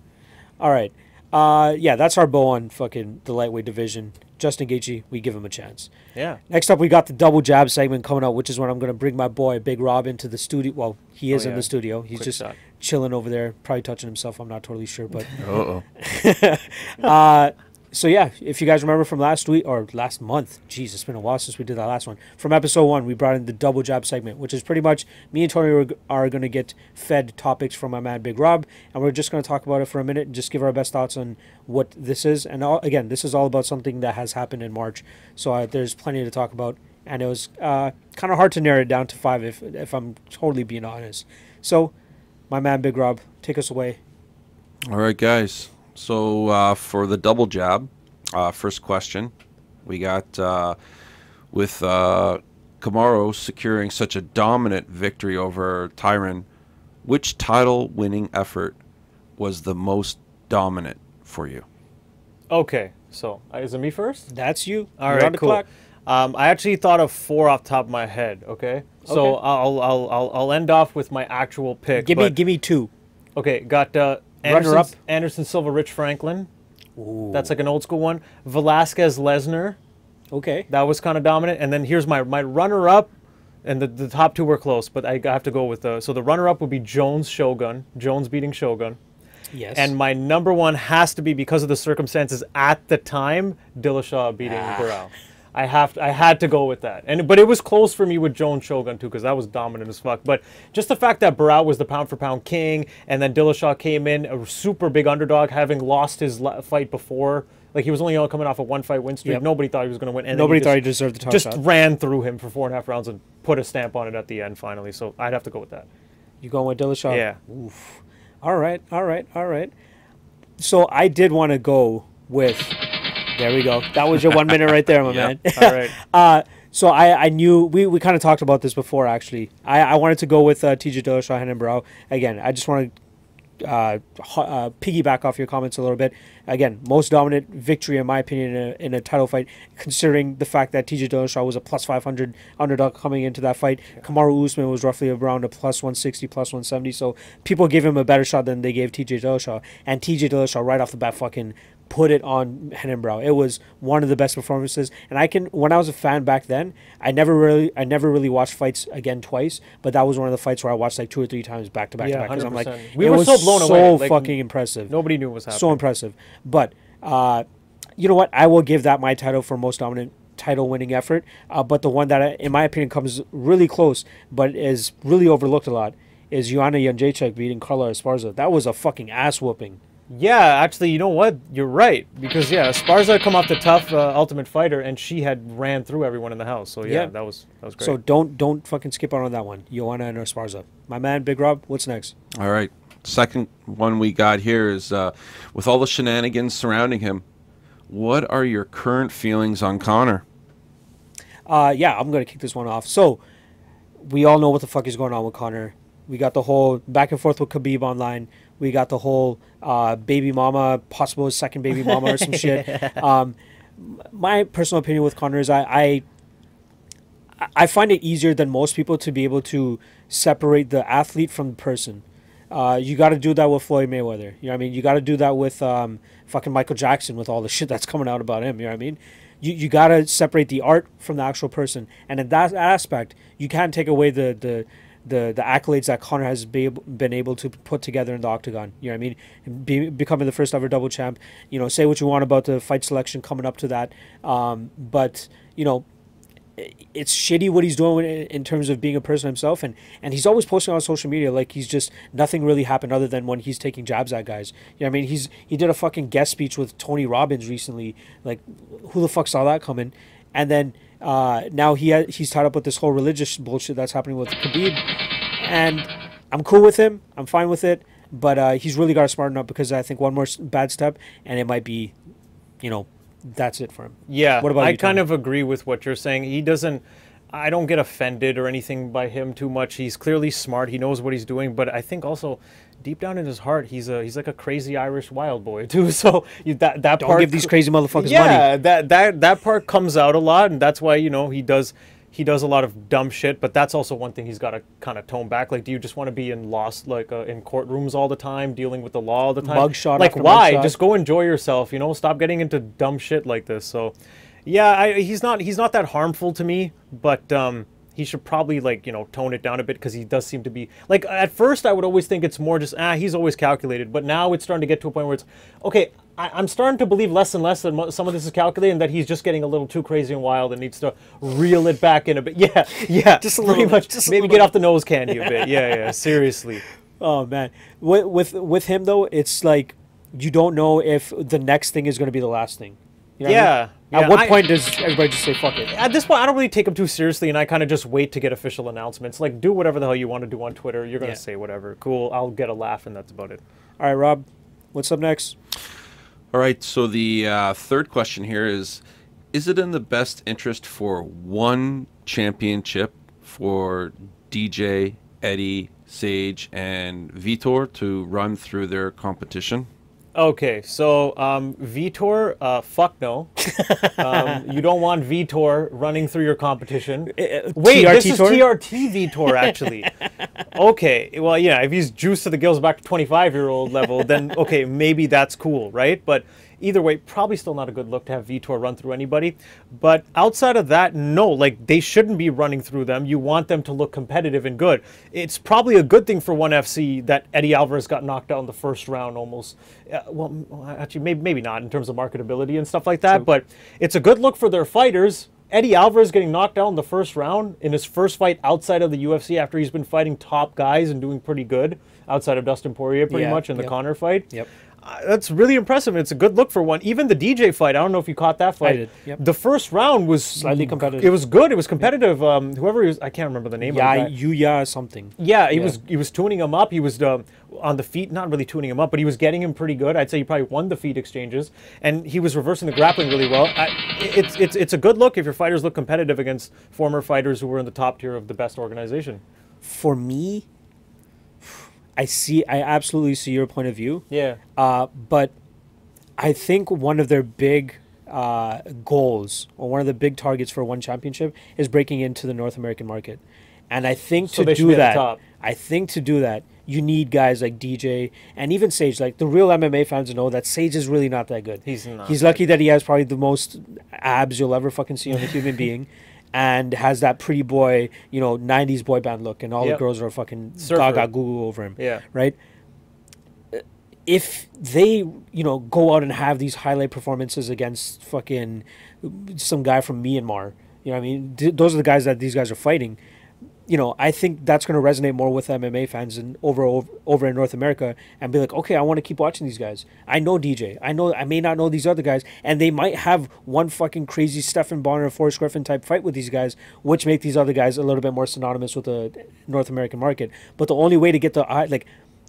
All right. That's our bow on fucking the lightweight division. Justin Gaethje, we give him a chance. Yeah. Next up, we got the double jab segment coming out, which is when I'm going to bring my boy Big Rob into the studio. Well, he is in the studio. He's just chilling over there, probably touching himself. I'm not totally sure, but. So yeah, if you guys remember from last week or last month, jeez, it's been a while since we did that last one. From episode 1, we brought in the double jab segment, which is pretty much me and Tony are going to get fed topics from my man Big Rob, and we're just going to talk about it for a minute and just give our best thoughts on what this is. And again, this is all about something that has happened in March, so there's plenty to talk about. And it was kind of hard to narrow it down to 5 if I'm totally being honest. So, my man Big Rob, take us away. All right, guys. So for the double jab, first question, we got with Kamaru securing such a dominant victory over Tyron, which title-winning effort was the most dominant for you? Okay, so is it me first? That's you. All You're right, on the cool. clock. I actually thought of 4 off the top of my head. Okay, so Okay. I'll end off with my actual pick. Give me 2. Okay, got Runner-up. Anderson Silva, Rich Franklin. Ooh. That's like an old school one. Velasquez Lesnar. Okay. That was kind of dominant. And then here's my runner-up, and the top 2 were close, but I have to go with so the runner-up would be Jones Shogun. Jones beating Shogun. Yes. And my number 1 has to be, because of the circumstances at the time, Dillashaw beating Burrell. I had to go with that. But it was close for me with Jones Shogun too, because that was dominant as fuck. But just the fact that Burrell was the pound for pound king, and then Dillashaw came in a super big underdog, having lost his fight before. Like, he was only coming off a 1-fight win streak. Yep. Nobody thought he was going to win. And Nobody thought he deserved the top just shot. ran through him for 4.5 rounds and put a stamp on it at the end finally. So I'd have to go with that. You going with Dillashaw? Yeah. Oof. All right. So I did want to go with. There we go. That was your 1 minute right there, my man. All right. So I knew we kind of talked about this before. Actually, I wanted to go with TJ Dillashaw, Renan Barão. Again, I just want to piggyback off your comments a little bit. Again, most dominant victory in my opinion in a title fight, considering the fact that TJ Dillashaw was a plus 500 underdog coming into that fight. Yeah. Kamaru Usman was roughly around a plus 160, plus 170. So people gave him a better shot than they gave TJ Dillashaw. And TJ Dillashaw right off the bat fucking put it on Renan Barão. It was one of the best performances. And when I was a fan back then, I never really watched fights again twice, but that was one of the fights where I watched like 2 or 3 times back to back to back, because I'm like, we were so blown away. So like, fucking impressive. Nobody knew what was happening. So impressive. But you know what? I will give that my title for most dominant title winning effort. But the one that in my opinion comes really close, but is really overlooked a lot, is Joanna Jędrzejczyk beating Carla Esparza. That was a fucking ass whooping. Yeah, actually, you know what? You're right. Because, yeah, Esparza come off the tough Ultimate Fighter, and she had ran through everyone in the house. So, yeah, that was great. So, don't fucking skip out on that one. Joanna and Esparza. My man, Big Rob, what's next? All right. Second one we got here is, with all the shenanigans surrounding him, what are your current feelings on Conor? Yeah, I'm going to kick this one off. So, we all know what the fuck is going on with Conor. We got the whole back and forth with Khabib online. We got the whole baby mama, possible second baby mama or some shit. My personal opinion with Conor is I find it easier than most people to be able to separate the athlete from the person. You got to do that with Floyd Mayweather. You know what I mean? You got to do that with fucking Michael Jackson with all the shit that's coming out about him. You know what I mean? You got to separate the art from the actual person. And in that aspect, you can't take away the accolades that Conor has been able to put together in the octagon. You know what I mean? Becoming the first ever double champ. You know, say what you want about the fight selection coming up to that. But, you know, it's shitty what he's doing in terms of being a person himself. And he's always posting on social media like he's just, nothing really happened other than when he's taking jabs at guys. You know what I mean? He did a fucking guest speech with Tony Robbins recently. Like, who the fuck saw that coming? And then now he's tied up with this whole religious bullshit that's happening with Khabib, and I'm cool with him. I'm fine with it, but he's really got to smarten up, because I think one more bad step and it might be, you know, that's it for him. Yeah, what about I you, kind Tony? of agree with what you're saying. He doesn't. I don't get offended or anything by him too much. He's clearly smart. He knows what he's doing, but I think also deep down in his heart, he's like a crazy Irish wild boy too. So that don't part, give these crazy motherfuckers money. Yeah, that part comes out a lot, and that's why, you know, he does a lot of dumb shit. But that's also one thing he's got to kind of tone back. Like, do you just want to be in courtrooms all the time, dealing with the law all the time? Mugshot like, after why? mugshot. Just go enjoy yourself. You know, stop getting into dumb shit like this. So, yeah, he's not that harmful to me, but he should probably like, you know, tone it down a bit, because he does seem to be like, at first I would always think it's more just he's always calculated, but now it's starting to get to a point where it's okay. I'm starting to believe less and less that some of this is calculated, and that he's just getting a little too crazy and wild and needs to reel it back in a bit. Yeah, Just a little much. just a Maybe little get off the nose candy a bit. Yeah, seriously. Oh man, with him though, it's like you don't know if the next thing is going to be the last thing. You know what I mean? At what point does everybody just say fuck it? At this point, I don't really take him too seriously, and I kind of just wait to get official announcements. Like, do whatever the hell you want to do on Twitter. You're gonna say whatever. Cool. I'll get a laugh, and that's about it. All right, Rob, what's up next? All right, so the third question here is it in the best interest for one championship for DJ, Eddie, Sage, and Vitor to run through their competition? Okay, so Vitor, fuck no. You don't want Vitor running through your competition. Wait, this is TRT Vitor, actually. Okay, well, yeah, if he's juiced to the gills back to 25-year-old level, then, okay, maybe that's cool, right? But either way, probably still not a good look to have Vitor run through anybody. But outside of that, no, like, they shouldn't be running through them. You want them to look competitive and good. It's probably a good thing for ONE FC that Eddie Alvarez got knocked out in the first round almost. Well, actually, maybe not in terms of marketability and stuff like that, True. but it's a good look for their fighters. Eddie Alvarez getting knocked out in the first round in his first fight outside of the UFC after he's been fighting top guys and doing pretty good outside of Dustin Poirier pretty much in the Conor fight. Yep. That's really impressive, and it's a good look for one. Even the DJ fight, I don't know if you caught that fight. I did, yep. The first round was slightly competitive. It was good. It was competitive. Whoever he was, I can't remember the name of it. Yuya something. Yeah, he was tuning him up. He was on the feet, not really tuning him up, but he was getting him pretty good. I'd say he probably won the feet exchanges, and he was reversing the grappling really well. It's a good look if your fighters look competitive against former fighters who were in the top tier of the best organization. For me, I absolutely see your point of view. Yeah. But I think one of their big goals, or one of the big targets for one championship, is breaking into the North American market. And I think to do that, you need guys like DJ and even Sage. Like, the real MMA fans know that Sage is really not that good. He's not. He's lucky that he has probably the most abs you'll ever fucking see on a human being. And has that pretty boy, 90s boy band look, and all the girls are fucking gaga goo over him. Yeah. Right? If they, go out and have these highlight performances against fucking some guy from Myanmar, you know what I mean? Those are the guys that these guys are fighting. I think that's going to resonate more with MMA fans and over in North America, and be like, okay, I want to keep watching these guys. I know DJ. I may not know these other guys, and they might have one fucking crazy Stephan Bonner, Forrest Griffin type fight with these guys, which make these other guys a little bit more synonymous with the North American market. But the only way to get the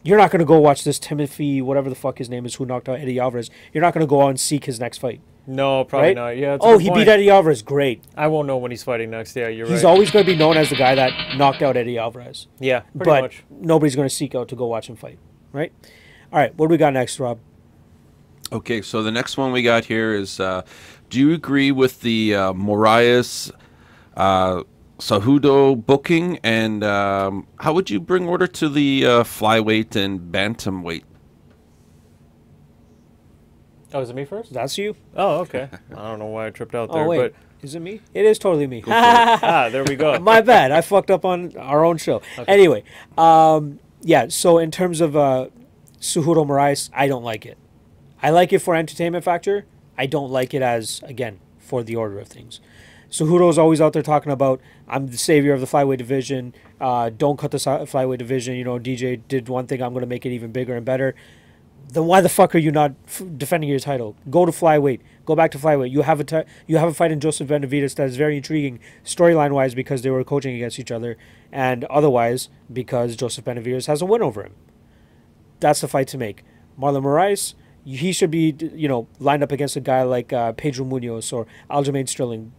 you're not going to go watch this Timothy, whatever the fuck his name is, who knocked out Eddie Alvarez. You're not going to go out and seek his next fight. No, probably right? not. Yeah. He beat Eddie Alvarez. Great. I won't know when he's fighting next. Yeah, you're right. He's always going to be known as the guy that knocked out Eddie Alvarez. Yeah, pretty much. Nobody's going to seek out to go watch him fight, right? All right, what do we got next, Rob? Okay, so the next one we got here is, do you agree with the Moraes Cejudo booking, and how would you bring order to the flyweight and bantamweight? Oh, is it me first? That's you. Oh, okay. I don't know why I tripped out there. Oh, wait. But is it me? It is totally me. there we go. My bad. I fucked up on our own show. Okay. Anyway, so in terms of Cejudo Moraes, I don't like it. I like it for entertainment factor. I don't like it as, again, for the order of things. Cejudo's always out there talking about, I'm the savior of the flyweight division. Don't cut the flyweight division. DJ did one thing. I'm going to make it even bigger and better. Then why the fuck are you not defending your title? Go to flyweight. Go back to flyweight. You have a fight in Joseph Benavidez that is very intriguing storyline-wise, because they were coaching against each other, and otherwise because Joseph Benavidez has a win over him. That's the fight to make. Marlon Moraes, he should be lined up against a guy like Pedro Munoz or Aljamain Sterling.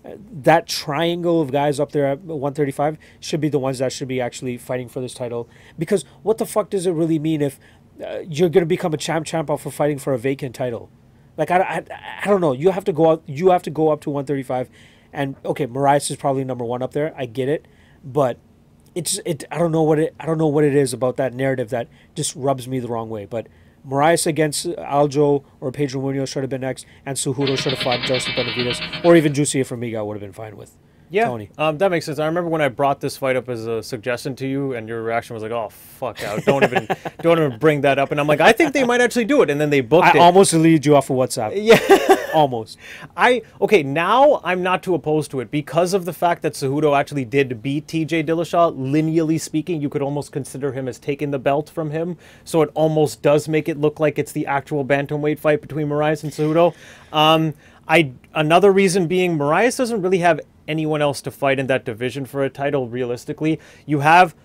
That triangle of guys up there at 135 should be the ones that should be actually fighting for this title. Because what the fuck does it really mean if you're going to become a champ off of fighting for a vacant title? Like, I don't know. You have to go out. You have to go up to 135, and okay, Moraes is probably number one up there. I get it, but I don't know what it is about that narrative that just rubs me the wrong way. But Moraes against Aljo or Pedro Munoz should have been next, and Cejudo should have fought Joseph Benavidez, or even Juicy Formiga would have been fine with. Yeah, Tony. That makes sense. I remember when I brought this fight up as a suggestion to you, and your reaction was like, "Oh, fuck out! Don't even bring that up." And I'm like, "I think they might actually do it." And then they booked it. I almost deleted you off of WhatsApp. Yeah, Almost. Okay. Now I'm not too opposed to it because of the fact that Cejudo actually did beat T.J. Dillashaw. Lineally speaking, you could almost consider him as taking the belt from him. So it almost does make it look like it's the actual bantamweight fight between Moraes and Cejudo. Another reason being Moraes doesn't really have anyone else to fight in that division for a title. Realistically, you have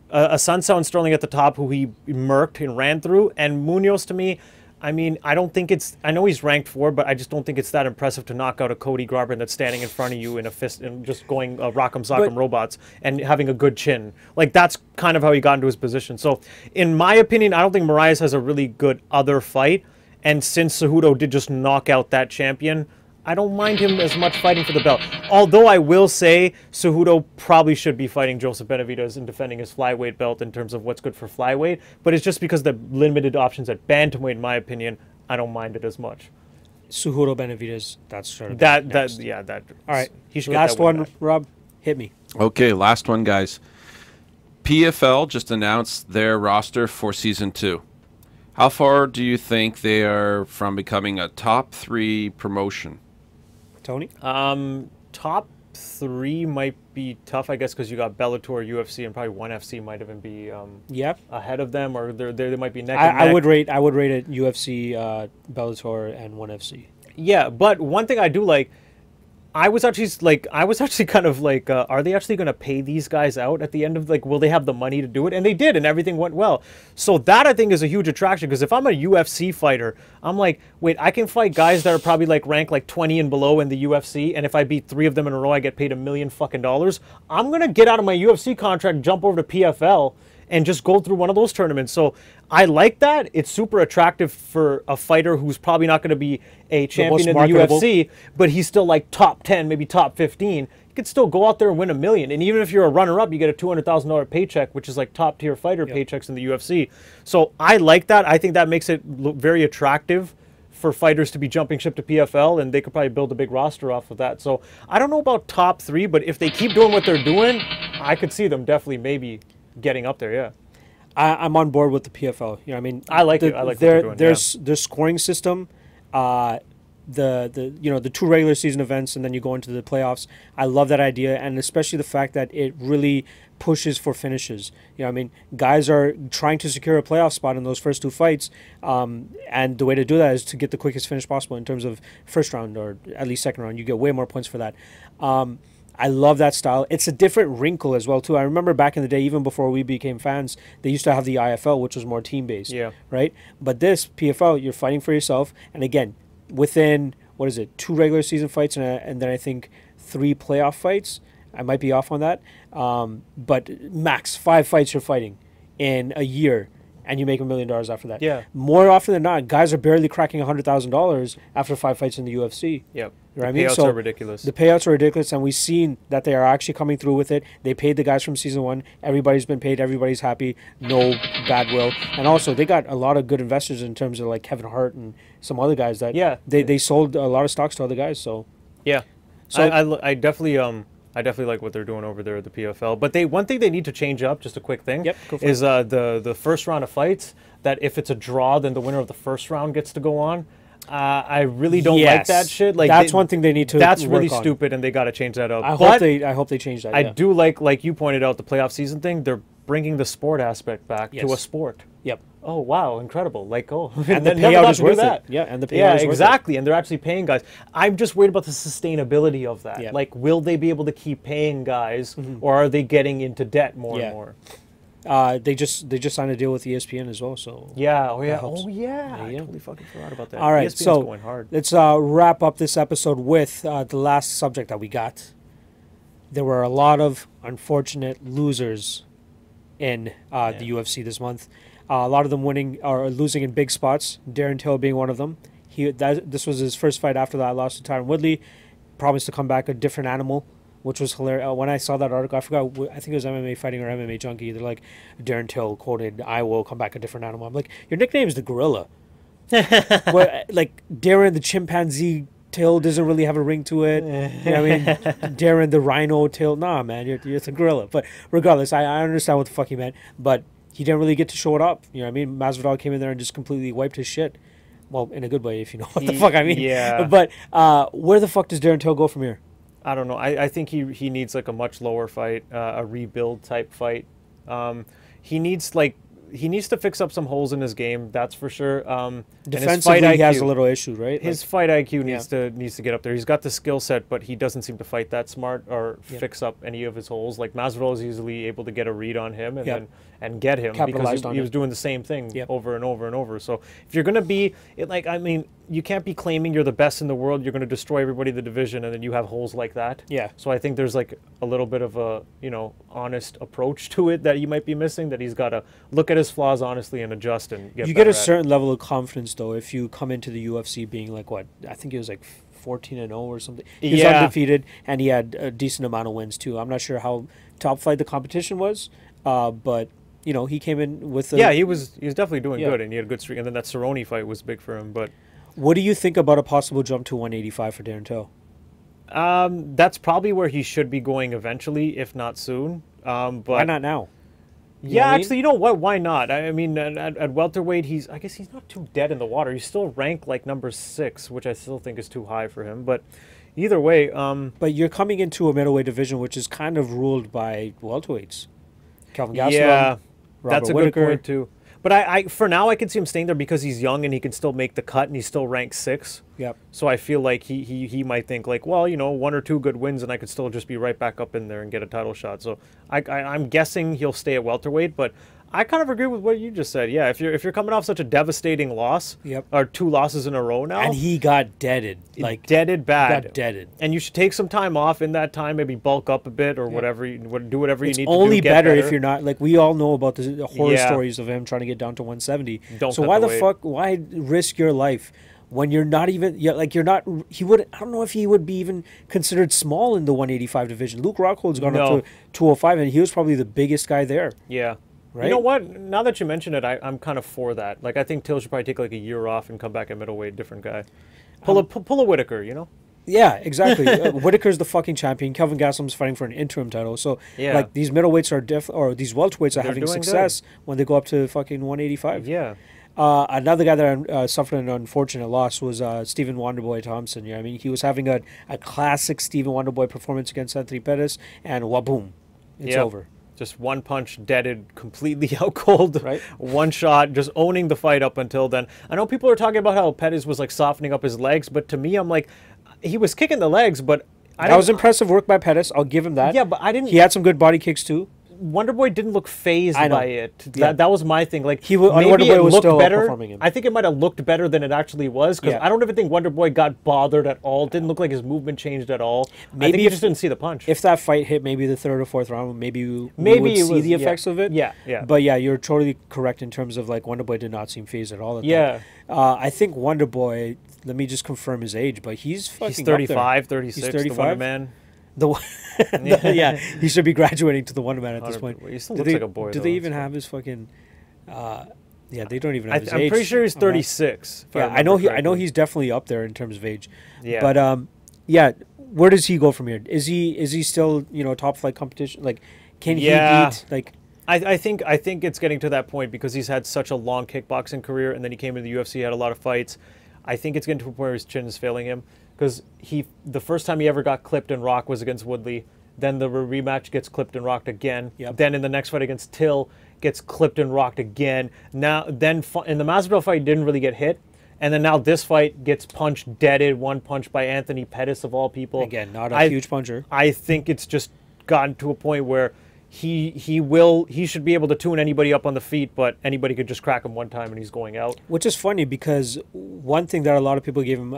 a Sunsao and Sterling at the top, who he murked and ran through, and Munoz to me. I mean, I don't think it's. I know he's ranked 4, but I just don't think it's that impressive to knock out a Cody Garbrandt that's standing in front of you in a fist and just going rock'em sock'em robots and having a good chin. Like, that's kind of how he got into his position. So, in my opinion, I don't think Moraes has a really good other fight. And since Cejudo did just knock out that champion, I don't mind him as much fighting for the belt. Although I will say Cejudo probably should be fighting Joseph Benavidez and defending his flyweight belt in terms of what's good for flyweight. But it's just because the limited options at bantamweight, in my opinion, I don't mind it as much. Cejudo Benavidez. That's sort of That. All right. He should get Last that win one, back. Rob. Hit me. Okay, last one, guys. PFL just announced their roster for season 2. How far do you think they are from becoming a top 3 promotion? Tony. Top 3 might be tough, I guess, because you got Bellator, UFC, and probably ONE FC might even be Yeah. ahead of them, or they might be neck and neck. I would rate it UFC, Bellator, and ONE FC. Yeah, but one thing I do like, I was actually kind of like, are they actually going to pay these guys out at the end of, like, will they have the money to do it? And they did, and everything went well. So that, I think, is a huge attraction, because if I'm a UFC fighter, I'm like, wait, I can fight guys that are probably like ranked like 20 and below in the UFC, and if I beat 3 of them in a row, I get paid $1 million fucking dollars. I'm going to get out of my UFC contract, jump over to PFL, and just go through one of those tournaments. So I like that. It's super attractive for a fighter who's probably not going to be a champion in the UFC, but he's still like top 10, maybe top 15. You could still go out there and win $1 million. And even if you're a runner-up, you get a $200,000 paycheck, which is like top-tier fighter paychecks in the UFC. So I like that. I think that makes it look very attractive for fighters to be jumping ship to PFL, and they could probably build a big roster off of that. So I don't know about top 3, but if they keep doing what they're doing, I could see them definitely maybe getting up there. Yeah, I'm on board with the PFL. You know, I mean, I like it. I like what they're doing. Their scoring system, the 2 regular season events, and then you go into the playoffs. I love that idea, and especially the fact that it really pushes for finishes. You know, I mean, guys are trying to secure a playoff spot in those first 2 fights, and the way to do that is to get the quickest finish possible in terms of first round or at least second round. You get way more points for that. I love that style. It's a different wrinkle as well, too. I remember back in the day, even before we became fans, they used to have the IFL, which was more team-based, right? But this, PFL, you're fighting for yourself. And again, within, 2 regular season fights and then I think 3 playoff fights. I might be off on that. But max 5 fights you're fighting in a year, and you make $1 million after that. Yeah. More often than not, guys are barely cracking $100,000 after 5 fights in the UFC. Yep. Right? The payouts are ridiculous. The payouts are ridiculous, and we've seen that they are actually coming through with it. They paid the guys from season 1. Everybody's been paid. Everybody's happy. No bad will. And also, they got a lot of good investors in terms of like Kevin Hart and some other guys that they sold a lot of stocks to other guys. So yeah, so I definitely like what they're doing over there at the PFL. But one thing they need to change up, just a quick thing, is the first round of fights. That if it's a draw, then the winner of the first round gets to go on. I really don't like that shit. Like that's one thing they need to. That's really work on. stupid, and they got to change that up. I hope they change that. I do like you pointed out, the playoff season thing. They're bringing the sport aspect back to a sport. Yep. Oh wow, incredible! Like and the payout is worth it. Yeah, and the payout is worth exactly. And they're actually paying guys. I'm just worried about the sustainability of that. Yep. Like, will they be able to keep paying guys, or are they getting into debt more and more? They just signed a deal with ESPN as well. So yeah, I totally fucking forgot about that. All right, ESPN's so going hard. Let's wrap up this episode with the last subject that we got. There were a lot of unfortunate losers in the UFC this month. A lot of them winning or losing in big spots. Darren Till being one of them. This was his first fight after that loss to Tyron Woodley. Promised to come back a different animal, which was hilarious. When I saw that article, I forgot, I think it was MMA Fighting or MMA Junkie. They're like, Darren Till quoted, "I will come back a different animal." I'm like, your nickname is the Gorilla. Like, Darren the chimpanzee tail doesn't really have a ring to it. You know what I mean? Darren the rhino tail. Nah, man, you're a gorilla. But regardless, I understand what the fuck he meant. But he didn't really get to show it up. You know what I mean? Masvidal came in there and just completely wiped his shit. Well, in a good way, if you know what the fuck I mean. Yeah. But where the fuck does Darren Till go from here? I don't know. I think he needs like a much lower fight, a rebuild type fight. He needs to fix up some holes in his game. That's for sure. Defensively, he has a little issue, right? His fight IQ needs to get up there. He's got the skill set, but he doesn't seem to fight that smart or fix up any of his holes. Like Masvidal is easily able to get a read on him and then get him because he was doing the same thing over and over and over. So if you're gonna be you can't be claiming you're the best in the world. You're gonna destroy everybody in the division, and then you have holes like that. Yeah. So I think there's like a little bit of a honest approach to it that you might be missing. That he's got to look at his flaws honestly and adjust and get. You get a certain level of confidence though if you come into the UFC being like what I think it was like 14-0 or something. He was undefeated and he had a decent amount of wins too. I'm not sure how top flight the competition was, but he came in with he was definitely doing good and he had a good streak. And then that Cerrone fight was big for him. But what do you think about a possible jump to 185 for Darren Till? That's probably where he should be going eventually, if not soon. But why not now? Actually, you know what? Why not? I mean, at welterweight, I guess he's not too dead in the water. He's still ranked like number 6, which I still think is too high for him. But either way, but you're coming into a middleweight division, which is kind of ruled by welterweights. Calvin Gastelum, Robert that's a Whittaker. Good point too. But I for now I can see him staying there because he's young and he can still make the cut and he's still ranked 6. Yep. So I feel like he might think like, well, 1 or 2 good wins and I could still just be right back up in there and get a title shot. So I'm guessing he'll stay at welterweight, but I kind of agree with what you just said. Yeah, if you're coming off such a devastating loss, or 2 losses in a row now, and he got deaded, deaded bad, got deaded, and you should take some time off in that time, maybe bulk up a bit or whatever, do whatever you need to do. It's only better if you're not we all know about the horror stories of him trying to get down to 170. So why the fuck? Why risk your life when you're not even you're not? He would. I don't know if he would be even considered small in the 185 division. Luke Rockhold's gone up to 205, and he was probably the biggest guy there. Yeah. Right? You know what? Now that you mention it, I'm kind of for that. Like, I think Till should probably take like a year off and come back at middleweight, different guy. Pull a Whittaker, Yeah, exactly. Whittaker's the fucking champion. Kelvin Gastelum's fighting for an interim title. So, these middleweights are these welterweights are having success when they go up to fucking 185. Yeah. Another guy that suffered an unfortunate loss was Stephen Wonderboy Thompson. I mean, he was having a classic Stephen Wonderboy performance against Anthony Pettis, and waboom, it's over. Just one punch, deaded, completely out cold. Right. One shot, just owning the fight up until then. I know people are talking about how Pettis was like softening up his legs, but to me, I'm like, he was kicking the legs, but that was impressive work by Pettis. I'll give him that. Yeah, but I didn't. He had some good body kicks too. Wonderboy didn't look phased by it. That was my thing. Like maybe it looked better. I think it might have looked better than it actually was because I don't even think Wonderboy got bothered at all. Didn't look like his movement changed at all. Maybe I think he just didn't see the punch. If that fight hit maybe the 3rd or 4th round, maybe we would see the effects of it. Yeah. But you're totally correct in terms of like Wonderboy did not seem phased at all. I think Wonderboy. Let me just confirm his age, but he's 35, 36. He's 35. The Wonder Man. He should be graduating to the Wonder Man at this point. He still looks like a boy. Do they even have his fucking? They don't even have his age. I'm pretty sure he's 36. I know he's definitely up there in terms of age. Yeah. But where does he go from here? Is he still top flight competition? Like, can he beat like? I think it's getting to that point because he's had such a long kickboxing career, and then he came into the UFC, had a lot of fights. I think it's getting to a point where his chin is failing him. Because the first time he ever got clipped and rocked was against Woodley. Then the rematch gets clipped and rocked again. Yep. Then in the next fight against Till, gets clipped and rocked again. Then in the Masvidal fight, didn't really get hit. And then now this fight gets punched, deaded, one punch by Anthony Pettis of all people. Again, not a huge puncher. I think it's just gotten to a point where he should be able to tune anybody up on the feet, but anybody could just crack him one time and he's going out. Which is funny because one thing that a lot of people gave him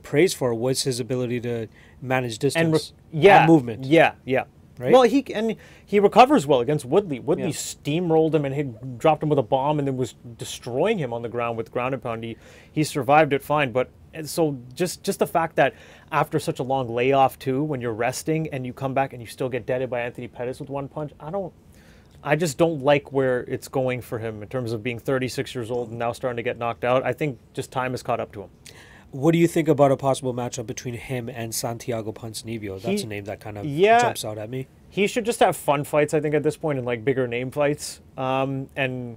praise for was his ability to manage distance and movement. Yeah. Right? Well, he recovers well against Woodley. Woodley steamrolled him and he dropped him with a bomb and then was destroying him on the ground with ground and pound. He survived it fine, but so just the fact that after such a long layoff too, when you're resting and you come back and you still get deaded by Anthony Pettis with one punch, I just don't like where it's going for him in terms of being 36 years old and now starting to get knocked out. I think just time has caught up to him. What do you think about a possible matchup between him and Santiago Ponzinibbio? That's a name that kind of jumps out at me. He should just have fun fights, I think, at this point, and like bigger name fights. And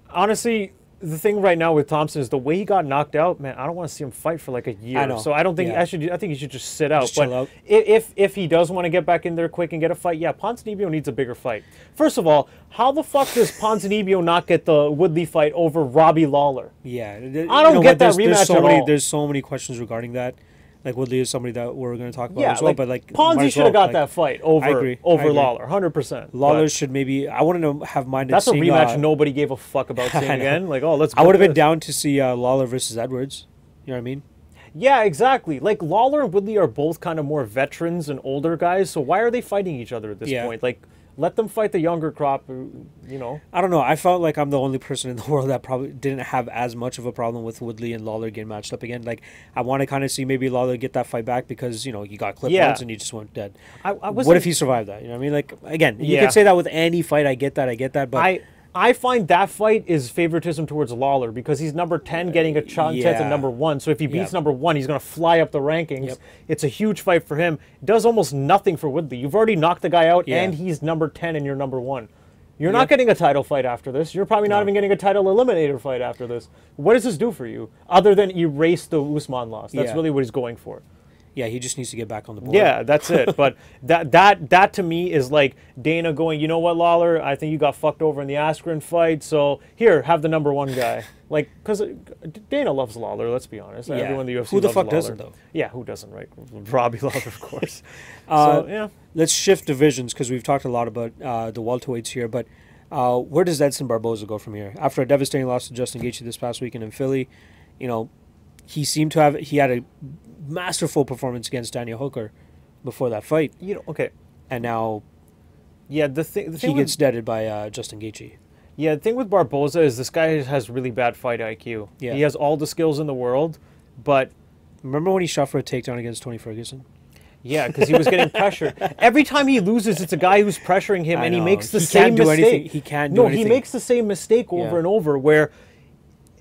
honestly, the thing right now with Thompson is the way he got knocked out. Man, I don't want to see him fight for like a year. I know. So I don't think Yeah. I think he should just sit out. Just chill out. If he does want to get back in there quick and get a fight, yeah, Ponzinibbio needs a bigger fight. First of all, how the fuck does Ponzinibbio not get the Woodley fight over Robbie Lawler? Yeah, I don't get that rematch at all. There's so many questions regarding that. Like Woodley is somebody that we're going to talk about Yeah, as well. like, But like Ponzi should have got that fight over agree. Lawler, 100%. Lawler should maybe. I wouldn't have minded. That's a seeing, rematch nobody gave a fuck about seeing again. Like, oh, let's. I would have been this. down to see Lawler versus Edwards. You know what I mean? Yeah, exactly. Like Lawler and Woodley are both kind of more veterans and older guys. So why are they fighting each other at this point? Like, let them fight the younger crop. You know. I don't know. I felt like I'm the only person in the world that probably didn't have as much of a problem with Woodley and Lawler getting matched up again. Like, I want to kind of see maybe Lawler get that fight back because, you know, he got clipped once and he just went dead. What if he survived that? You know what I mean? Like, again, you could say that with any fight. I get that. But I find that fight is favoritism towards Lawler because he's number 10 getting a chance at number 1. So if he beats number 1, he's going to fly up the rankings. Yep. It's a huge fight for him. It does almost nothing for Woodley. You've already knocked the guy out and he's number 10 and you're number 1. You're not getting a title fight after this. You're probably not even getting a title eliminator fight after this. What does this do for you other than erase the Usman loss? That's really what he's going for. Yeah, he just needs to get back on the board. Yeah, that's it. But that to me is like Dana going, you know what, Lawler? I think you got fucked over in the Askren fight. So here, have the number 1 guy. Like, because Dana loves Lawler. Let's be honest. Yeah. Everyone in the UFC who the loves fuck Lawler. doesn't though? Yeah, who doesn't, right? Robbie Lawler, of course. So yeah. Let's shift divisions because we've talked a lot about the welterweights here. But where does Edson Barboza go from here? After a devastating loss to Justin Gaethje this past weekend in Philly, you know, he had a masterful performance against Daniel Hooker before that fight. You know, okay. And now the thing he gets deaded by Justin Gaethje. Yeah, the thing with Barboza is this guy has really bad fight IQ. Yeah. He has all the skills in the world, but... Remember when he shot for a takedown against Tony Ferguson? Yeah, because he was getting pressured. Every time he loses, it's a guy who's pressuring him, and he makes the same mistake. He can't do anything. No, he makes the same mistake over and over, where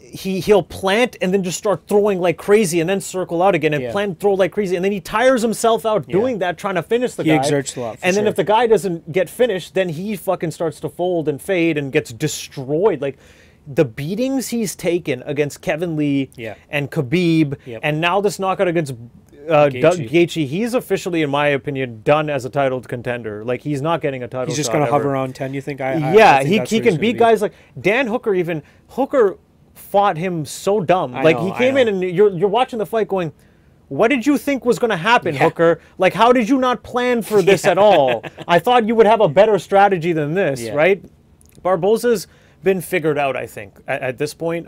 he'll plant and then just start throwing like crazy, and then circle out again and plant and throw like crazy, and then he tires himself out doing that, trying to finish the guy. He exerts a lot. And then if the guy doesn't get finished, then he fucking starts to fold and fade and gets destroyed. Like, the beatings he's taken against Kevin Lee and Khabib, and now this knockout against Gaethje, he's officially, in my opinion, done as a title contender. Like, he's not getting a title. He's just going to hover around 10, you think? He can beat guys like Dan Hooker. Even Hooker fought him so dumb. He came in and you're watching the fight going, what did you think was going to happen, Hooker? Like, how did you not plan for this at all? I thought you would have a better strategy than this, right? Barboza's been figured out, I think, at this point.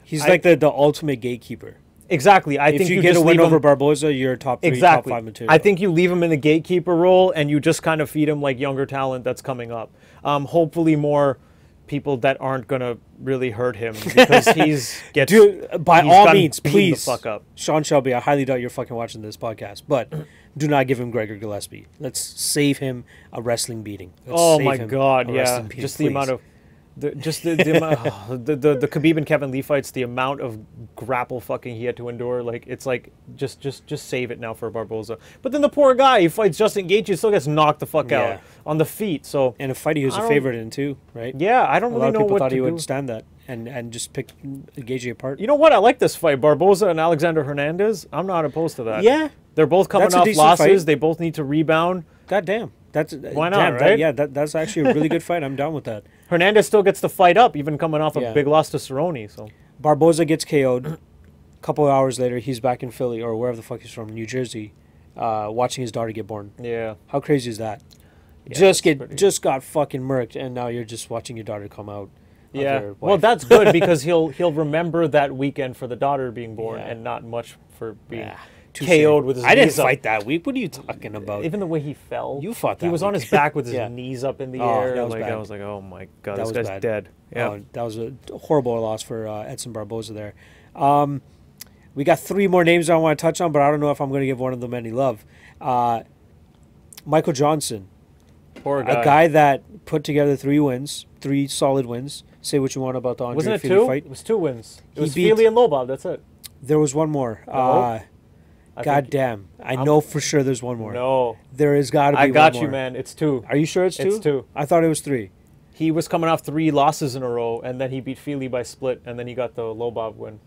He's like the ultimate gatekeeper. Exactly. I think if you get a win over Barboza, you're top 3, top 5 material. I think you leave him in the gatekeeper role and you just kind of feed him like younger talent that's coming up. Hopefully more people that aren't going to really hurt him because by all means, please, the fuck up. Sean Shelby, I highly doubt you're fucking watching this podcast, but do not give him Gregor Gillespie. Let's save him a wrestling beating. Oh my God, yeah. Just the amount of the Khabib and Kevin Lee fights, the amount of grapple fucking he had to endure, like, it's like just save it now for Barboza. But then the poor guy, he fights Justin Gaethje, still gets knocked the fuck out on the feet. So and a fight he was a favorite in too, right? Yeah, I don't really know what to do. A lot of people thought he would stand that and just pick Gaethje apart. You know what? I like this fight, Barboza and Alexander Hernandez. I'm not opposed to that. Yeah, they're both coming off losses. Fight. They both need to rebound. God damn. Why not, right? That's actually a really good fight. I'm down with that. Hernandez still gets to fight up, even coming off a big loss to Cerrone. So Barboza gets KO'd. A couple of hours later, he's back in Philly or wherever the fuck he's from, New Jersey, watching his daughter get born. Yeah. How crazy is that? Yeah, just got fucking murked, and now you're just watching your daughter come out. Yeah. Well, that's good because he'll remember that weekend for the daughter being born and not much for being. KO'd with his knees I didn't fight that week. What are you talking about? Even the way he fell. You fought that He was week. On his back with his knees up in the air. That was I was like, oh my God, this guy's bad. dead. Yeah. That was a horrible loss for Edson Barboza there. We got 3 more names I want to touch on, but I don't know if I'm going to give one of them any love. Michael Johnson. Poor guy. A guy that put together 3 solid wins. Say what you want about the Andre Fili fight. It was 2 wins. It was Fili and Lobov, that's it. There was one more. God damn. I know for sure there's one more. No. There has got to be one more. I got you, man. It's 2. Are you sure it's 2? It's 2. I thought it was 3. He was coming off 3 losses in a row, and then he beat Feely by split, and then he got the low bob win.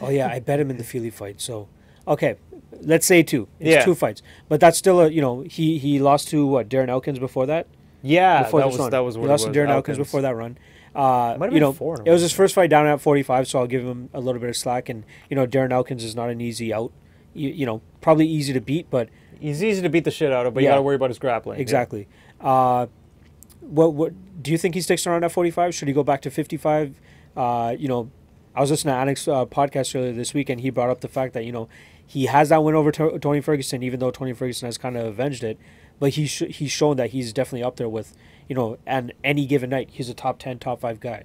I bet him in the Feely fight. So, okay, let's say 2. It's 2 fights, but that's still a he lost to Darren Elkins before that. Yeah, before that was what he lost it was. to Darren Elkins before that run. Might have been 4 it was his first fight down at 45, so I'll give him a little bit of slack. And Darren Elkins is not an easy out. Probably easy to beat, but he's easy to beat the shit out of. But you got to worry about his grappling. Exactly. Yeah. What do you think he sticks around at 45? Should he go back to 55? I was listening to Annick's podcast earlier this week, and he brought up the fact that he has that win over Tony Ferguson, even though Tony Ferguson has kind of avenged it. But he's shown that he's definitely up there with and any given night he's a top 10, top 5 guy.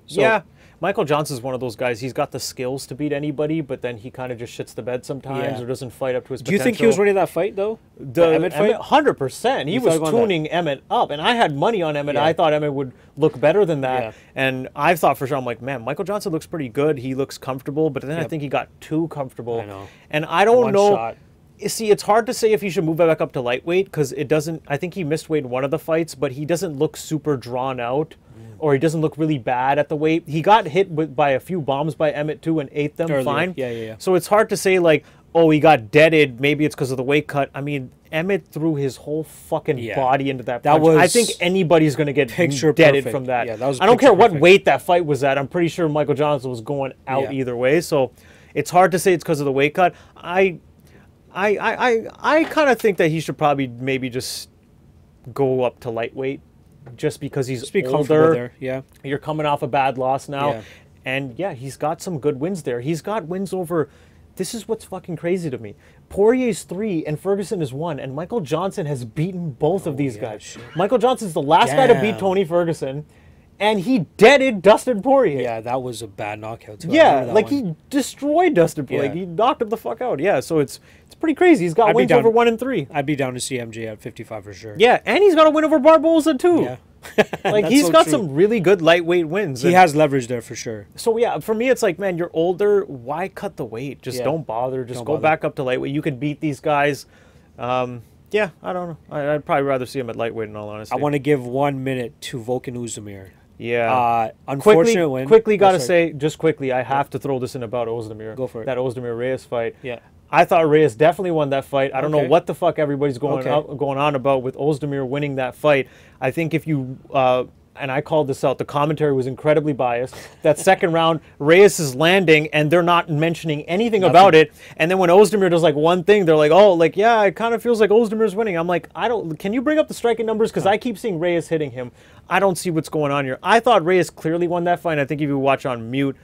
So, yeah. Michael Johnson's one of those guys. He's got the skills to beat anybody, but then he kind of just shits the bed sometimes or doesn't fight up to his potential. Do you think he was winning that fight, though? The Emmett fight? 100%. He was tuning Emmett up, and I had money on Emmett. Yeah. I thought Emmett would look better than that. Yeah. And I thought for sure, I'm like, man, Michael Johnson looks pretty good. He looks comfortable, but then I think he got too comfortable. I know. And I don't know. Shot. See, it's hard to say if he should move back up to lightweight because it doesn't. I think he missed weight in one of the fights, but he doesn't look super drawn out. Or he doesn't look really bad at the weight. He got hit by a few bombs by Emmett too and ate them fine. Yeah. So it's hard to say like, oh, he got deaded. Maybe it's because of the weight cut. I mean, Emmett threw his whole fucking body into that punch. I think anybody's going to get deaded from that. Yeah, that was I don't care what weight that fight was at. I'm pretty sure Michael Johnson was going out either way. So it's hard to say it's because of the weight cut. I kind of think that he should probably maybe just go up to lightweight. Just because he's older, there. Yeah. You're coming off a bad loss now, and he's got some good wins there. He's got wins over. This is what's fucking crazy to me. Poirier's 3 and Ferguson is 1, and Michael Johnson has beaten both of these guys. Shit. Michael Johnson's the last guy to beat Tony Ferguson, and he deaded Dustin Poirier. Yeah, that was a bad knockout too. Yeah, like he destroyed Dustin Poirier. Like he knocked him the fuck out. Yeah, so it's pretty crazy. He's got wins over 1 and 3. I'd be down to see MJ at 55 for sure. Yeah, and he's got a win over Barboza too. Yeah. Like he's got some really good lightweight wins. He has leverage there for sure. So yeah, for me it's like, man, you're older. Why cut the weight? Just don't bother. Just go back up to lightweight. You could beat these guys. Yeah, I don't know. I'd probably rather see him at lightweight in all honesty. I want to give 1 minute to Volkan Oezdemir. Yeah. Unfortunate win. Quickly got to say, just quickly, I have to throw this in about Oezdemir. Go for it. That Oezdemir-Reyes fight. Yeah. I thought Reyes definitely won that fight. I don't know what the fuck everybody's going on about with Oezdemir winning that fight. I think if you... and I called this out, the commentary was incredibly biased. That second round, Reyes is landing, and they're not mentioning anything about it. And then when Oezdemir does like one thing, they're like, oh, like, yeah, it kind of feels like Ozdemir's winning. I'm like, can you bring up the striking numbers? Because I keep seeing Reyes hitting him. I don't see what's going on here. I thought Reyes clearly won that fight. I think if you watch on mute,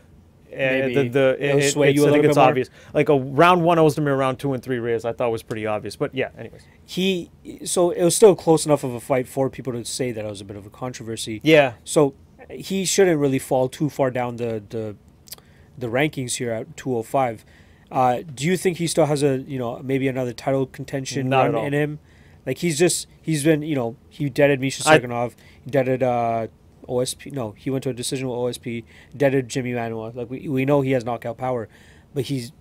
it's obvious. Like a round 1 Oezdemir, round 2 and 3 Reyes, I thought was pretty obvious. But yeah, anyways. So it was still close enough of a fight for people to say that it was a bit of a controversy. Yeah. So he shouldn't really fall too far down the rankings here at 205. Do you think he still has maybe another title contention run in him? Like he's been he deaded Misha Serkinov, he deaded OSP. No, he went to a decision with OSP, deaded Jimmy Manuwa. Like we know he has knockout power, but he's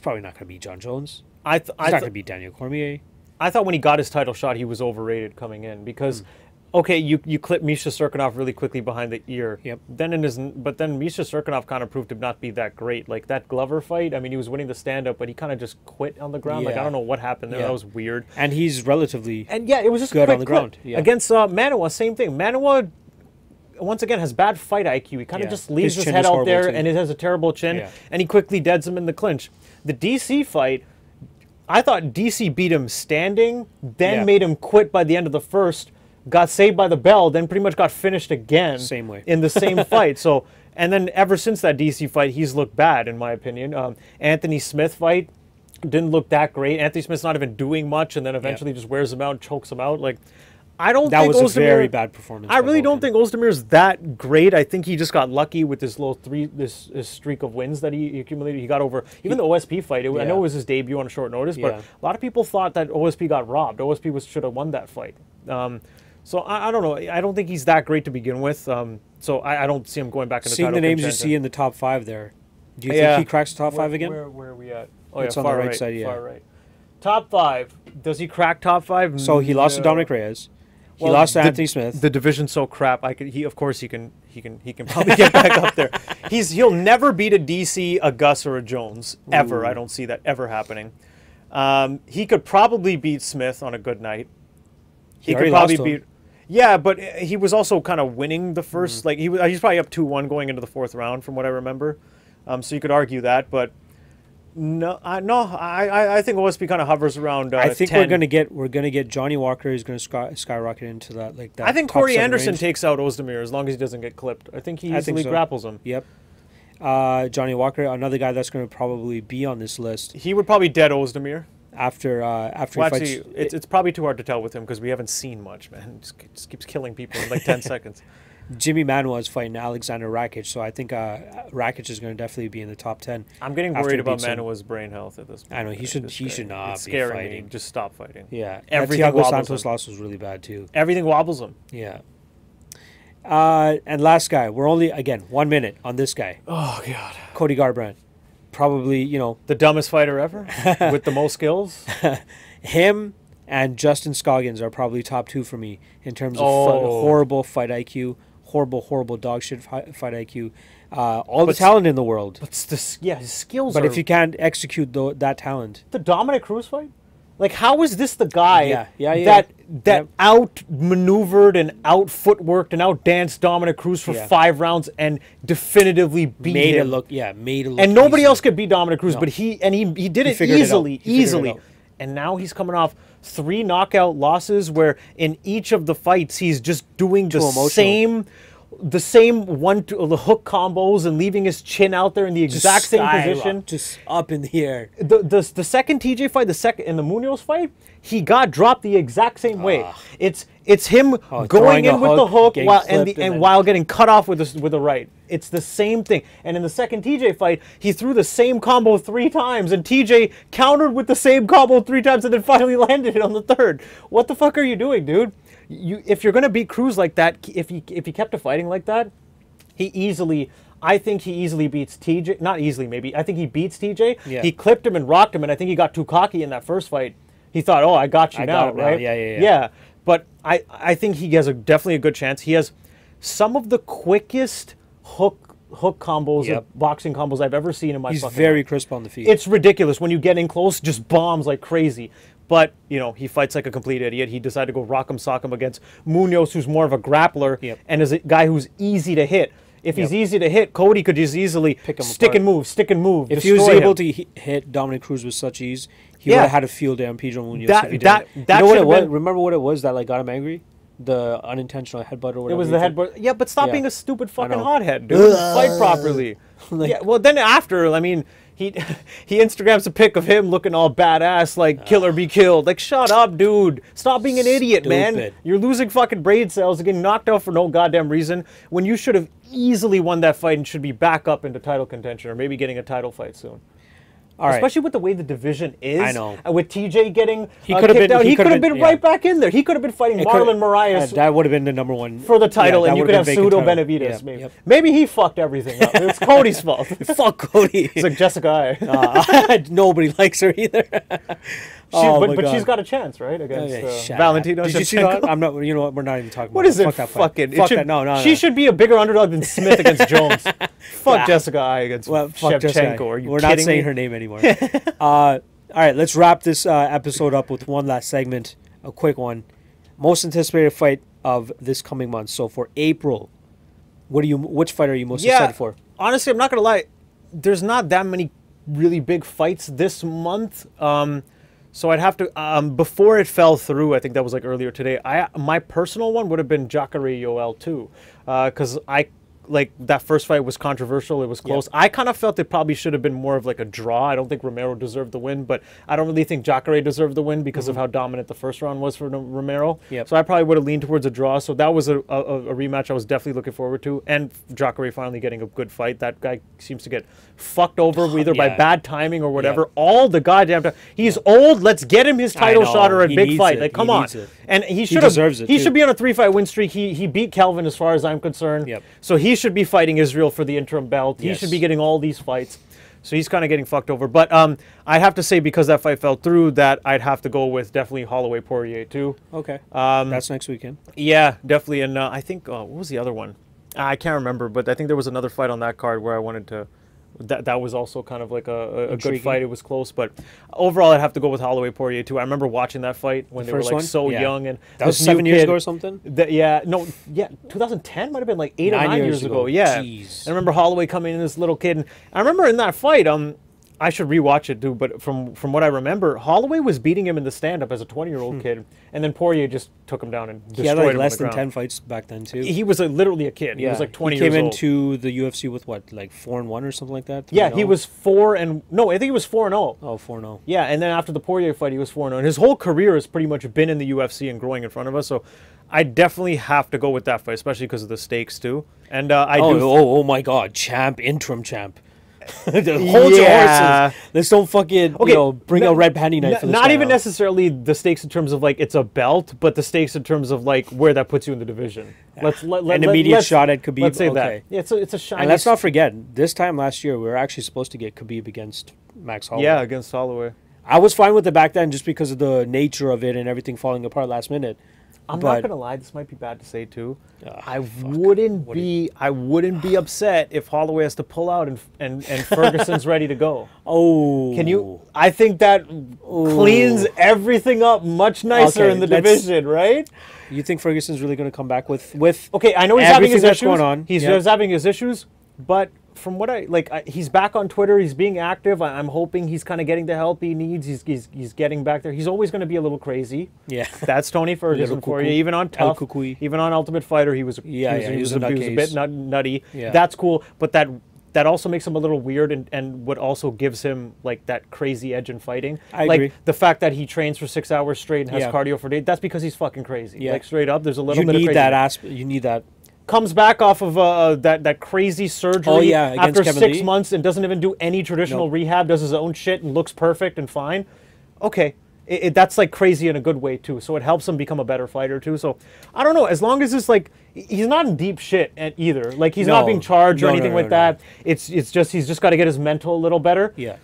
probably not going to beat John Jones. He's not going to beat Daniel Cormier. I thought when he got his title shot, he was overrated coming in because, okay, you clip Misha Serkinov really quickly behind the ear. Yep. But then Misha Serkinov kind of proved to not be that great. Like that Glover fight, I mean, he was winning the stand-up, but he kind of just quit on the ground. Like I don't know what happened there. That was weird. And he's relatively it was just good a on the ground. Yeah. Against Manuwa, same thing. Manuwa, once again, has bad fight IQ. He kind of just leaves his head out there, and it has a terrible chin, and he quickly deads him in the clinch. The DC fight, I thought DC beat him standing, then made him quit by the end of the first, got saved by the bell, then pretty much got finished again. Same way. In the same fight. So, and then ever since that DC fight, he's looked bad, in my opinion. Anthony Smith fight didn't look that great. Anthony Smith's not even doing much, and then eventually just wears him out and chokes him out. Like, I don't think that was a very bad performance. I really don't think Ozdemir's that great. I think he just got lucky with this this streak of wins that he accumulated. He got over even the OSP fight. I know it was his debut on a short notice, but a lot of people thought that OSP got robbed. OSP should have won that fight. So I don't know. I don't think he's that great to begin with. So I don't see him going back in the title contention. Seeing the names you see in the top 5 there, Do you think he cracks top 5 again? Where are we at? Oh, it's yeah, on the far right right side, yeah. Far right. Top 5. Does he crack top 5? So he lost to Dominic Reyes. He lost to Anthony Smith. The division's so crap. Of course he can probably get back up there. He'll never beat a DC, a Gus, or a Jones ever. I don't see that ever happening. He could probably beat Smith on a good night. He could probably beat. Yeah, but he was also kind of winning the first. Like he's probably up 2-1 going into the 4th round, from what I remember. So you could argue that, but. No, I think OSP kind of hovers around. I think 10. we're gonna get Johnny Walker. Who's gonna skyrocket into that that. I think Corey Anderson range. takes out Ozdemir as long as he doesn't get clipped. I think he easily grapples him. Yep. Johnny Walker, another guy that's gonna probably be on this list. He would probably dead Ozdemir after well, he fights. actually, it's probably too hard to tell with him because we haven't seen much. Man, just keeps killing people in like 10 seconds. Jimmy Manuwa is fighting Alexander Rakic, so I think Rakic is going to definitely be in the top 10. I'm getting worried about Manuwa's brain health at this point. I know he should not it's be fighting. Just stop fighting. Yeah, everything Thiago wobbles Santos him. loss was really bad too. Everything wobbles him. Yeah. And last guy, we're only 1 minute on this guy. Oh God, Cody Garbrandt, probably the dumbest fighter ever with the most skills. Him and Justin Scoggins are probably top 2 for me in terms of horrible fight IQ. Horrible dog shit fight IQ. All the talent in the world. But his skills. But if you can't execute that talent, the Dominic Cruz fight, like how is this the guy that outmaneuvered and out footworked and out danced Dominic Cruz for 5 rounds and definitively beat made him? It look and nobody easy. else could beat Dominic Cruz, but he did it easily. And now he's coming off 3 knockout losses where in each of the fights he's just doing the same the hook combos and leaving his chin out there in the exact same position. Just up in the air. The second TJ fight, in the Munoz fight, he got dropped the exact same way. It's him going in with the hook while getting cut off with a right. It's the same thing. And in the second TJ fight, he threw the same combo 3 times, and TJ countered with the same combo 3 times, and then finally landed it on the 3rd. What the fuck are you doing, dude? If you're gonna beat Cruz like that, if he kept fighting like that, I think he easily beats TJ. Not easily, maybe. I think he beats TJ. Yeah. He clipped him and rocked him, and I think he got too cocky in that first fight. He thought, "Oh, I got you now, right?" Yeah. But I think he has definitely a good chance. He has some of the quickest hook combos, and boxing combos I've ever seen in my. He's very crisp on the feet. It's ridiculous when you get in close, just bombs like crazy. But, he fights like a complete idiot. He decided to go rock him, sock him against Munoz, who's more of a grappler and is a guy who's easy to hit. If he's easy to hit, Cody could just easily stick and move. If he was able to hit Dominic Cruz with such ease, he would have had a field day on Pedro Munoz if he did. You know what it was? Remember what it was that got him angry? The unintentional headbutt or whatever. It was the headbutt. Yeah, but stop being a stupid fucking hothead, dude. Fight properly. Well, then after, he Instagrams a pic of him looking all badass, like kill or be killed. Like, shut up, dude. Stop being an idiot, man. You're losing fucking brain cells and getting knocked out for no goddamn reason when you should have easily won that fight and should be back up into title contention or maybe getting a title fight soon. Especially with the way the division is. I know. With TJ getting kicked out, he could have been right back in there. He could have been fighting Marlon Moraes. That would have been the number 1 for the title, and you could have Pseudo Benavidez. Maybe he fucked everything up. It's Cody's fault. Fuck Cody. It's like Jessica I. Nobody likes her either. But she's got a chance, right? Against Valentino. Did you see that? I'm not. You know what? We're not even talking. What is it? Fuck it. No. She should be a bigger underdog than Smith against Jones. Fuck Jessica I against Shevchenko. Are you We're kidding not saying me? her name anymore. All right, let's wrap this episode up with one last segment, a quick one. Most anticipated fight of this coming month. So for April, which fight are you most excited for? Honestly, I'm not gonna lie. There's not that many really big fights this month. So I'd have to before it fell through. I think that was like earlier today. My personal one would have been Jacare Yoel too, because that first fight was controversial. It was close. I kind of felt it probably should have been more of like a draw. I don't think Romero deserved the win, but I don't really think Jacare deserved the win because of how dominant the first round was for Romero. So I probably would have leaned towards a draw. So that was a rematch I was definitely looking forward to. And Jacare finally getting a good fight. That guy seems to get fucked over either by bad timing or whatever. All the goddamn time. He's old. Let's get him his title shot or a big fight. Like, come on. And he deserves it. He should be on a 3-fight win streak. He beat Kelvin as far as I'm concerned. So he should be fighting Israel for the interim belt. He should be getting all these fights. So he's kind of getting fucked over. But I'd have to say, because that fight fell through, that I'd have to go with definitely Holloway Poirier too. Okay. That's next weekend. Yeah, definitely. And I think, what was the other one? I can't remember, but I think there was another fight on that card where I wanted to. That was also kind of like a good fight. It was close, but overall, I'd have to go with Holloway Poirier too. I remember watching that fight when they were like so young, and that was 7 years ago or something. 2010 might have been like 8 or 9 years ago. Yeah, Jeez. I remember Holloway coming in as a little kid, and I remember in that fight, I should rewatch it too, but from what I remember, Holloway was beating him in the stand-up as a 20-year-old kid, and then Poirier just took him down and destroyed him. He had like less on the than 10 fights back then too. He was literally a kid. Yeah. He was like 20 years old. He came into the UFC with what, like 4-1 or something like that? Yeah, he was 4-0. I think he was 4-0. Oh, 4-0. Yeah, and then after the Poirier fight, he was 4-0. And his whole career has pretty much been in the UFC and growing in front of us. So I definitely have to go with that fight, especially because of the stakes too. And oh my God, interim champ. Hold your horses. Let's don't fucking bring a red panty knife for this. Not even necessarily the stakes in terms of like it's a belt, but the stakes in terms of like where that puts you in the division. An immediate shot at Khabib. Let's say that. Yeah, it's a shiny. And let's not forget, this time last year we were actually supposed to get Khabib against Max Holloway. Yeah, against Holloway. I was fine with it back then just because of the nature of it and everything falling apart last minute. I'm not gonna lie, this might be bad to say too. I wouldn't be upset if Holloway has to pull out and Ferguson's ready to go. Oh, can you? I think that cleans everything up much nicer in the division, right? You think Ferguson's really gonna come back with? Okay, I know he's having his issues. Going on. He's having his issues, but from what he's back on Twitter. He's being active. I'm hoping he's kind of getting the help he needs. He's getting back there. He's always going to be a little crazy. Yeah, that's Tony Ferguson for you. Even on Tough, even on Ultimate Fighter, he was he was a bit nutty. Yeah. That's cool, but that also makes him a little weird, and what also gives him like that crazy edge in fighting. I agree. The fact that he trains for 6 hours straight and has cardio for days. That's because he's fucking crazy. Yeah. Like straight up, there's a little bit of crazy. You need that. Comes back off of that crazy surgery after 6 months and doesn't even do any traditional rehab, does his own shit and looks perfect and fine. Okay, that's like crazy in a good way too. So it helps him become a better fighter too. So I don't know, as long as it's like he's not in deep shit either. Like he's not being charged or anything like that. It's just he's just got to get his mental a little better. Yeah,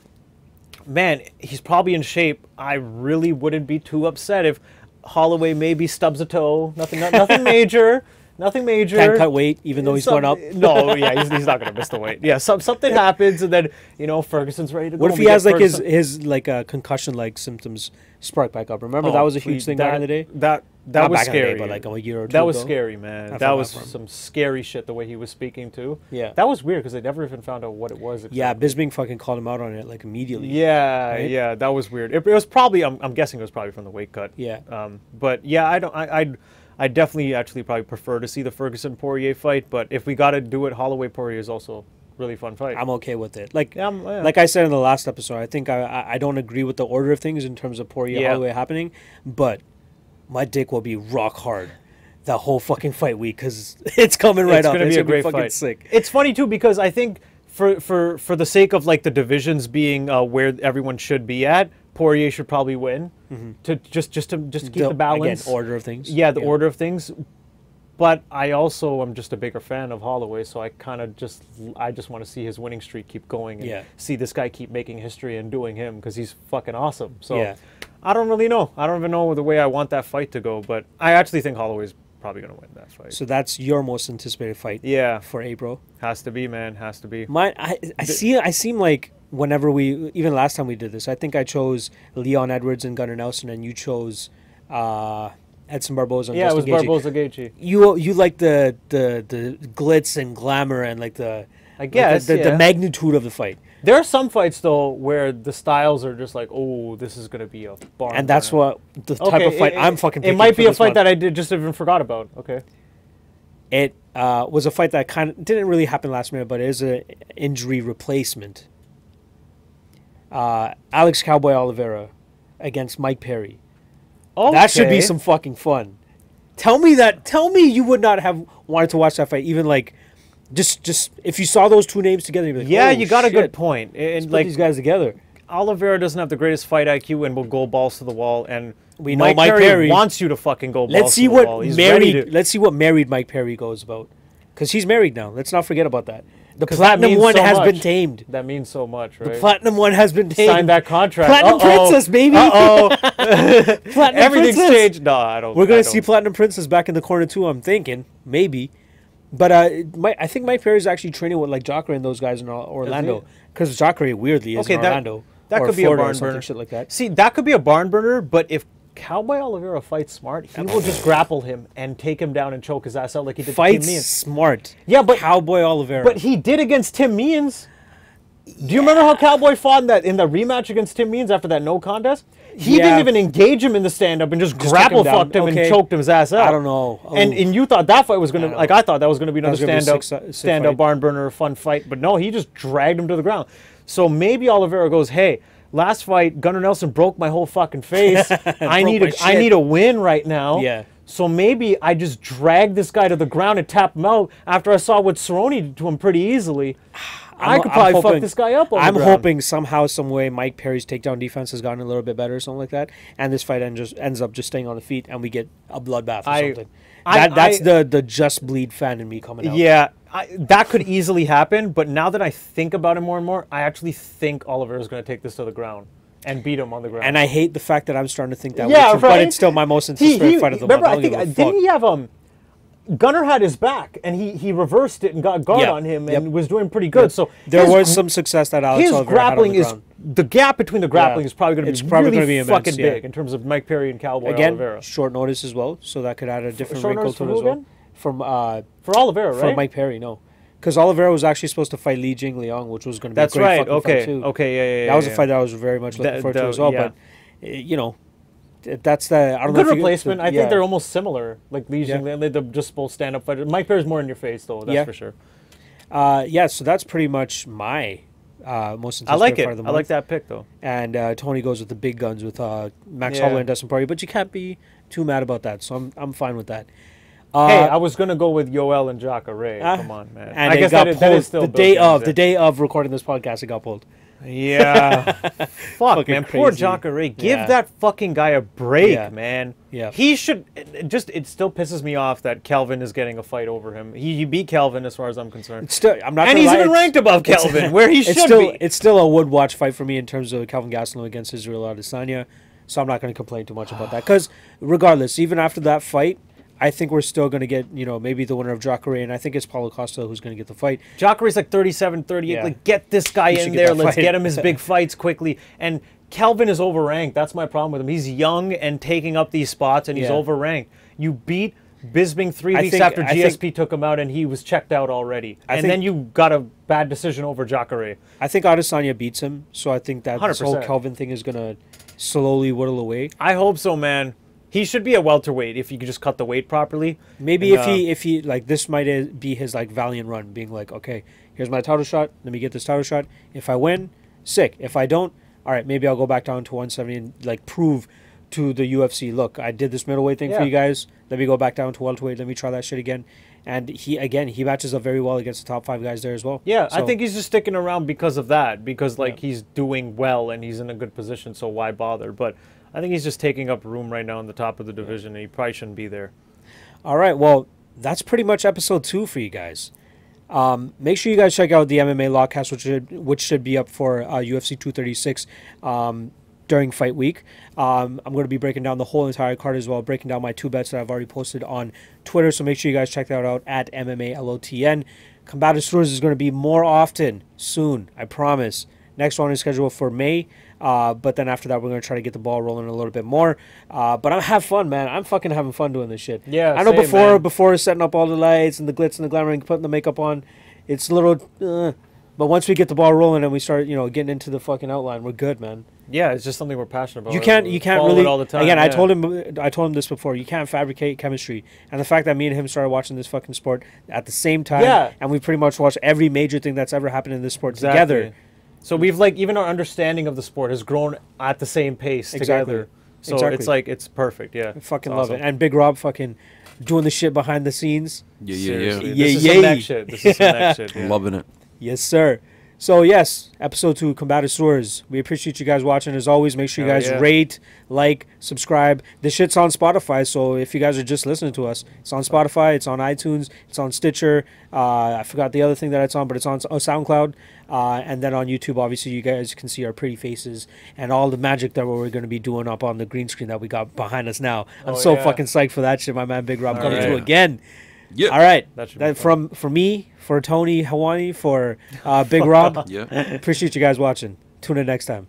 man, he's probably in shape. I really wouldn't be too upset if Holloway maybe stubs a toe. Nothing major. Nothing major. Can't cut weight, even though he's going up. No, yeah, he's not going to miss the weight. Yeah, something happens, and then Ferguson's ready to go. What if he has like his like concussion-like symptoms spark back up? Remember that was a huge thing back in the day. That was scary. But like a year or two. That was scary, man. That was some scary shit. The way he was speaking too. Yeah, that was weird because they never even found out what it was. Yeah, Bisping fucking called him out on it like immediately. Yeah, right? Yeah, that was weird. It was probably I'm guessing it was probably from the weight cut. Yeah. But yeah, I definitely actually probably prefer to see the Ferguson-Poirier fight, but if we got to do it, Holloway-Poirier is also a really fun fight. I'm okay with it. Like I said in the last episode, I think I don't agree with the order of things in terms of Poirier-Holloway happening, but my dick will be rock hard that whole fucking fight week because it's coming right up. It's going to be a great fight. Sick. It's funny, too, because I think for the sake of like the divisions being where everyone should be at, Poirier should probably win to just to keep the balance. Again, order of things. Yeah, the order of things. But I also am just a bigger fan of Holloway, so I just want to see his winning streak keep going and see this guy keep making history and doing him because he's fucking awesome. So I don't really know. I don't even know the way I want that fight to go, but I actually think Holloway's probably going to win that fight. So that's your most anticipated fight for April? Has to be, man. Has to be. I seem like whenever even last time we did this, I think I chose Leon Edwards and Gunnar Nelson, and you chose Edson Barboza and Justin Gaethje. Yeah, it was Barboza Gaethje. You like the glitz and glamour and like the magnitude of the fight. There are some fights though where the styles are just like, oh, this is gonna be a barn. And that's what the type of fight I'm fucking picking. It might be a fight that I just even forgot about. Okay. It was a fight that kind of didn't really happen last minute, but it is an injury replacement. Alex Cowboy Oliveira against Mike Perry. Okay. That should be some fucking fun. Tell me you would not have wanted to watch that fight, even like just if you saw those two names together, you'd be like, yeah, you got a good point. And like these guys together. Oliveira doesn't have the greatest fight IQ and will go balls to the wall, and we know Mike Perry wants you to fucking go balls to the wall. Let's see what married Mike Perry goes about, because he's married now. Let's not forget about that. The 'Cause platinum that means one so has much. been tamed. That means so much, right? The platinum one has been tamed. Sign that contract. Platinum Princess, baby. Uh-oh. Platinum Everything's Princess. changed. No, I don't. We're gonna I see don't. Platinum Princess back in the corner too. I'm thinking maybe, but I think Mike Perry's actually training with like Jacare and those guys in Orlando because Jacare weirdly is in Orlando. That or could be Florida a or barn something, burner. shit like that. See, that could be a barn burner, but if Cowboy Oliveira fights smart, he will just grapple him and take him down and choke his ass out like he did to Tim Fights Means. smart. Yeah, but Cowboy Oliveira. But he did against Tim Means. Do you remember how Cowboy fought in the rematch against Tim Means after that no contest? He Yeah. didn't even engage him in the stand-up and just took grapple him down. fucked him Okay. and choked his ass out. I don't know. And you thought that fight was gonna I thought that was gonna be another was gonna be a stand-up sick fight. barn burner fun fight, but no, he just dragged him to the ground. So maybe Oliveira goes, hey. Last fight, Gunnar Nelson broke my whole fucking face. I need a win right now. Yeah. So maybe I just drag this guy to the ground and tap him out after I saw what Cerrone did to him pretty easily. I could probably fuck this guy up on I'm the ground. hoping somehow, some way, Mike Perry's takedown defense has gotten a little bit better or something like that, and this fight ends up just staying on the feet, and we get a bloodbath or something. That's the just bleed fan in me coming out. Yeah, that could easily happen, but now that I think about it more and more, I actually think Oliveira's going to take this to the ground and beat him on the ground. And I hate the fact that I'm starting to think that way Yeah, too, but it's still my most anticipated fight of the month. Remember, I I don't give think a fuck. didn't he have Gunnar had his back and he reversed it and got guard Yeah. on him Yep. and was doing pretty good. Yep. So There was some success that Alex his Oliveira had on grappling the is ground. the gap between the grappling is probably going to It's be probably really gonna be immense, fucking yeah. big in terms of Mike Perry and Cowboy Again, Oliveira. short notice as well, so that could add a different short wrinkle notice to for it who as well. again? For For Oliveira, right? For Mike Perry, no. Because Oliveira was actually supposed to fight Li Jing Liang, which was going to be That's a great right. fucking Okay. fight too. Okay. Yeah. That was a fight that I was very much looking forward to as well. Yeah. But you know, that's the I don't know. Good if you- replacement. I yeah. think they're almost similar. Like Li Jing, Yeah. they're just both stand-up fighters. Mike Perry's more in your face, though. That's Yeah. for sure. Yeah, so that's pretty much my most anticipated I like fight it. of the I month. like that pick, though. And Tony goes with the big guns with Max Yeah. Holloway and Dustin Poirier, but you can't be too mad about that. So I'm fine with that. Hey, I was gonna go with Yoel and Jacare. Come on, man. And I it guess got that is pulled still the Bill day James, of yeah. the day of recording this podcast. It got pulled. Yeah. Fuck, Fucking man. Poor crazy. Jacare. Give Yeah. that fucking guy a break, Yeah. man. Yeah. He should. It still pisses me off that Kelvin is getting a fight over him. He beat Kelvin as far as I'm concerned. It's still, I'm not. And gonna he's lie, even it's- ranked above Kelvin, where he should be. It's still a would watch fight for me in terms of Calvin Gastelum against Israel Adesanya. So I'm not going to complain too much about that. Because regardless, even after that fight, I think we're still going to get, maybe the winner of Jacare, and I think it's Paulo Costa who's going to get the fight. Jacare's like 37, 38. Yeah. Like, get this guy He should in get there. that Let's fight. get him his big fights quickly. And Kelvin is overranked. That's my problem with him. He's young and taking up these spots, and he's Yeah. overranked. You beat Bisping 3 I weeks think- after I GSP think- took him out, and he was checked out already. I And think- then you got a bad decision over Jacare. I think Adesanya beats him, so I think that this whole 100%. Kelvin thing is going to slowly whittle away. I hope so, man. He should be a welterweight if you could just cut the weight properly. Maybe And, if he like this might be his like valiant run, being like, okay, here's my title shot. Let me get this title shot. If I win, sick. If I don't, all right, maybe I'll go back down to 170 and like prove to the UFC, look, I did this middleweight thing for Yeah. you guys. Let me go back down to welterweight. Let me try that shit again. And he matches up very well against the top 5 guys there as well. Yeah, I So- think he's just sticking around because of that. Because he's doing well and he's in a good position, so why bother? But I think he's just taking up room right now in the top of the division, and he probably shouldn't be there. All right, well, that's pretty much episode 2 for you guys. Make sure you guys check out the MMA Lawcast, which should be up for UFC 236 during fight week. I'm going to be breaking down the whole entire card as well, breaking down my 2 bets that I've already posted on Twitter. So make sure you guys check that out at MMALOTN. Combatosseurs is going to be more often soon, I promise. Next one is scheduled for May, but then after that, we're going to try to get the ball rolling a little bit more. But I'm have fun, man. I'm fucking having fun doing this shit. Yeah, I know same, before setting up all the lights and the glitz and the glamour and putting the makeup on, it's a little. But once we get the ball rolling and we start, getting into the fucking outline, we're good, man. Yeah, it's just something we're passionate about. You can't Follow really. it all the time. Again, yeah. I told him this before. You can't fabricate chemistry, and the fact that me and him started watching this fucking sport at the same time, Yeah. and we pretty much watched every major thing that's ever happened in this sport Exactly. together. So we've even our understanding of the sport has grown at the same pace Exactly. together. So Exactly. it's perfect. Yeah, I fucking It's love awesome. it. And Big Rob fucking doing the shit behind the scenes. Yeah. Seriously, Yeah, this is yeah. some next shit. This is some next shit. Yeah. Loving it. Yes, sir. So yes, episode 2, Combatosseurs. We appreciate you guys watching. As always, make sure you guys rate, like, subscribe. This shit's on Spotify, so if you guys are just listening to us, it's on Spotify, it's on iTunes, it's on Stitcher. I forgot the other thing that it's on, but it's on SoundCloud. And then on YouTube, obviously, you guys can see our pretty faces and all the magic that we're going to be doing up on the green screen that we got behind us now. I'm so fucking psyched for that shit, my man Big Rob coming through again. Yeah. All right. That for me, for Tony Hawani, for Big Rob. Yeah. Appreciate you guys watching. Tune in next time.